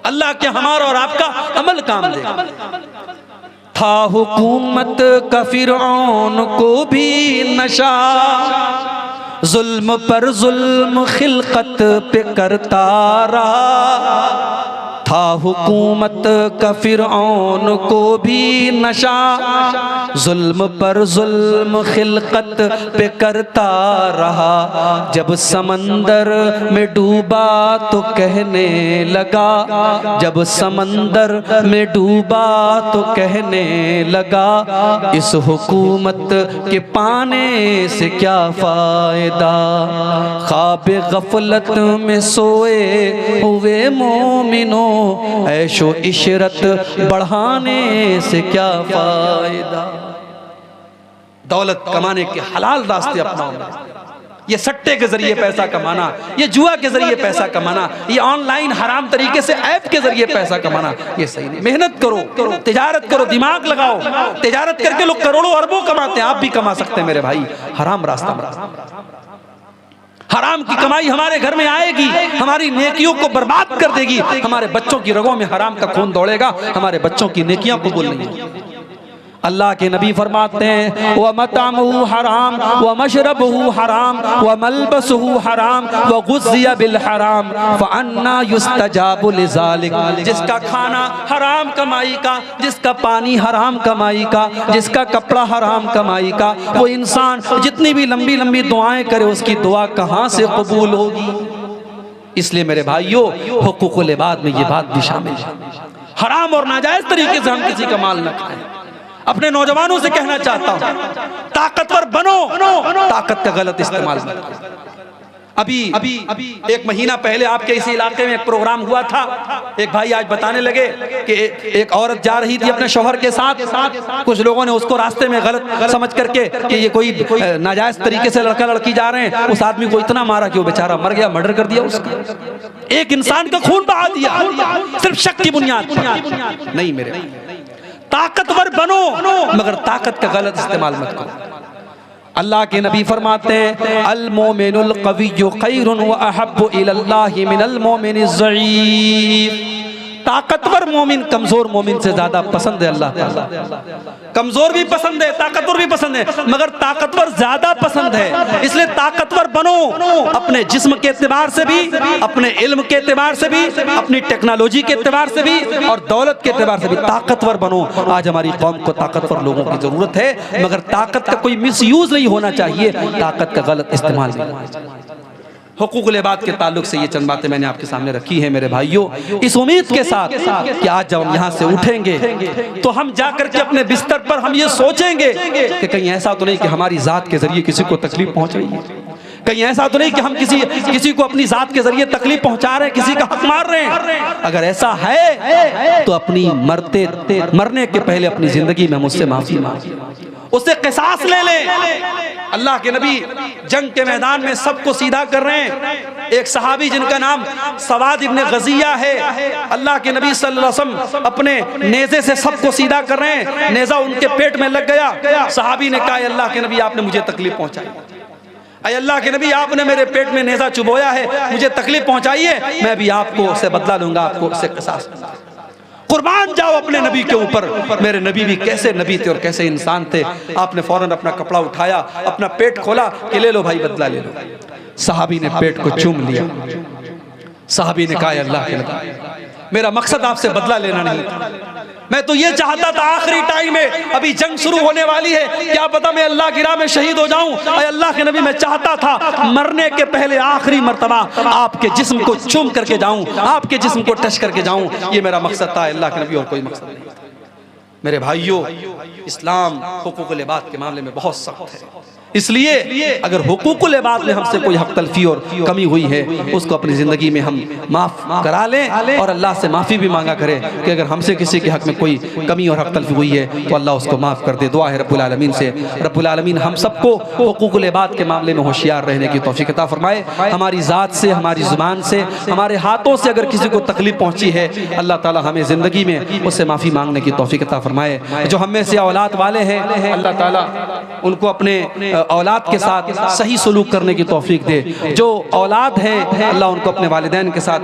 अल्लाह के हमारा और आपका अमल काम देगा। था हुकूमत का फिरौन को भी नशा, जुल्म पर जुल्म खिलकत पे करता रहा। था हुकूमत का फिरौन को भी नशा, जुल्म पर जुल्म खिलकत पे करता रहा। जब समंदर में डूबा तो कहने लगा, जब समंदर में डूबा तो कहने लगा, इस हुकूमत के पाने से क्या फ़ायदा। ख्वाब गफलत में सोए हुए मोमिनों, ऐशो इशरत बढ़ाने से क्या फ़ायदा। दौलत कमाने के हलाल रास्ते अपनाओ। ये सट्टे के जरिए पैसा कमाना, ये जुआ के जरिए पैसा कमाना, ये ऑनलाइन हराम तरीके से ऐप के जरिए पैसा कमाना, ये सही नहीं। मेहनत करो, तिजारत करो, दिमाग लगाओ। तिजारत करके लोग करोड़ों अरबों कमाते हैं, आप भी कमा सकते हैं मेरे भाई। हराम रास्ता, हराम की कमाई हमारे घर में आएगी, हमारी नेकियों को बर्बाद कर देगी। हमारे बच्चों की रगों में हराम का खून दौड़ेगा, हमारे बच्चों की नेकियां कबूल नहीं होंगी। अल्लाह के नबी फरमाते हैं, व मतअमुहु हराम व मशरबुहु हराम व मलबसुहु हराम व गुज़िया बिल हराम फअन्ना युस्तजाबु लिज़ालिक। जिसका खाना हराम कमाई का, जिसका पानी हराम कमाई का, जिसका कपड़ा हराम कमाई का, वो इंसान जितनी भी लंबी लंबी दुआएं करे, उसकी दुआ कहाँ से कबूल होगी। इसलिए मेरे भाइयों, हुकूकुल इबाद में ये बात भी शामिल है। हराम और नाजायज तरीके से हम किसी का माल न खाएं। अपने नौजवानों से कहना चाहता हूं, ताकतवर बनो, ताकत का गलत इस्तेमाल मत करो। अभी एक महीना पहले आपके इसी इलाके में एक प्रोग्राम हुआ था। एक भाई आज बताने लगे कि एक औरत जा रही थी अपने शौहर के साथ, कुछ लोगों ने उसको रास्ते में गलत समझ करके कि ये कोई नाजायज तरीके से लड़का लड़की जा रहे हैं, उस आदमी को इतना मारा कि वो बेचारा मर गया, मर्डर कर दिया उसका। एक इंसान का खून बहा दिया सिर्फ शक की बुनियाद पर। नहीं मेरे, ताकतवर बनो मगर ताकत का गलत इस्तेमाल मत करो। अल्लाह के नबी फरमाते हैं, अल मोमिनुल क़विय्यु खैरुन व अहब्बु इलल्लाहि मिनल मोमिनिज़ ज़ईफ़। ताकतवर मोमिन कमजोर मोमिन से ज्यादा पसंद है अल्लाह ताला। कमजोर भी पसंद है, ताकतवर भी पसंद है, मगर ताकतवर ज्यादा पसंद है। इसलिए ताकतवर बनो, अपने जिस्म के एतबार से भी, अपने इल्म के एतबार से भी, अपनी टेक्नोलॉजी के एतबार से भी और दौलत के एतबार से भी ताकतवर बनो। आज हमारी कौम को ताकतवर लोगों की जरूरत है, मगर ताकत का कोई मिसयूज नहीं होना चाहिए, ताकत का गलत इस्तेमाल नहीं होना चाहिए। हुकूकुल इबाद के ताल्लुक से ये चंद बातें मैंने आपके सामने रखी है मेरे भाइयों, इस उम्मीद के साथ कि आज जब हम यहाँ से उठेंगे तो हम जाकर के अपने बिस्तर पर हम ये सोचेंगे कि कहीं ऐसा तो नहीं कि हमारी जात के जरिए किसी को तकलीफ पहुंच रही है, कहीं ऐसा तो नहीं कि हम किसी को अपनी जात के जरिए तकलीफ पहुंचा रहे हैं, किसी का हक मार रहे हैं। अगर ऐसा है तो अपनी मरने के पहले अपनी जिंदगी में मुझसे माफी मांगे, उससे क़िसास ले ले। अल्लाह के नबी जंग के मैदान में सबको सीधा कर रहे हैं। एक सहाबी जिनका नाम सवाद इब्न गज़िया है, अल्लाह के नबी सल्लल्लाहु अलैहि वसल्लम अपने नेज़े से सबको सीधा कर रहे हैं। नेज़ा उनके पेट में लग गया। सहाबी ने कहा, अल्लाह के नबी आपने मुझे तकलीफ पहुंचाई, अय अल्लाह के नबी आपने मेरे पेट में नेज़ा चुभोया है, मुझे तकलीफ पहुंचाइए, मैं भी आपको उससे बदला लूंगा, आपको उससे क़िसास दूंगा। कुर्बान जाओ अपने नबी के ऊपर। मेरे नबी भी कैसे नबी थे और कैसे इंसान थे। आपने फौरन अपना कपड़ा उठाया, अपना पेट खोला कि ले लो भाई बदला ले लो। सहाबी ने पेट को चूम लिया। सहाबी ने कहा, अल्लाह के नबी मेरा मकसद आपसे बदला लेना नहीं था, मैं तो ये चाहता था आखिरी टाइम में, अभी जंग शुरू होने वाली है, क्या पता मैं अल्लाह की राह में शहीद हो जाऊं। अल्लाह के नबी मैं चाहता था मरने के पहले आखिरी मर्तबा आपके जिस्म को चूम करके जाऊं, आपके जिस्म को टच करके जाऊं, ये मेरा मकसद था अल्लाह के नबी, और कोई मकसद नहीं था। मेरे भाइयों, इस्लाम हुकूकुल इबाद के मामले में बहुत सख्त है। इसलिए अगर हुकूकुल इबाद में हमसे कोई हक तलफी और कमी हुई है उसको अपनी ज़िंदगी में हम माफ़ करा लें और अल्लाह से माफ़ी भी मांगा करें कि अगर हमसे किसी के हक़ में कोई कमी और हक तलफी हुई है तो अल्लाह उसको माफ़ कर दे। दुआ है रब्बुल आलमीन से, रब्बुल आलमीन हम सबको हुकूकुल इबाद के मामले में होशियार रहने की तौफीक अता फरमाए। हमारी ज़ात से, हमारी ज़ुबान से, हमारे हाथों से अगर किसी को तकलीफ़ पहुँची है अल्लाह ताला हमें ज़िंदगी में उससे माफ़ी मांगने की तौफीक अता फरमाए। जो हम में से औलाद वाले हैं अल्लाह ताला उनको अपने औलाद के साथ सही सलूक करने की तौफीक दे। जो औलाद हैं अल्लाह उनको अपने वालिदैन के साथ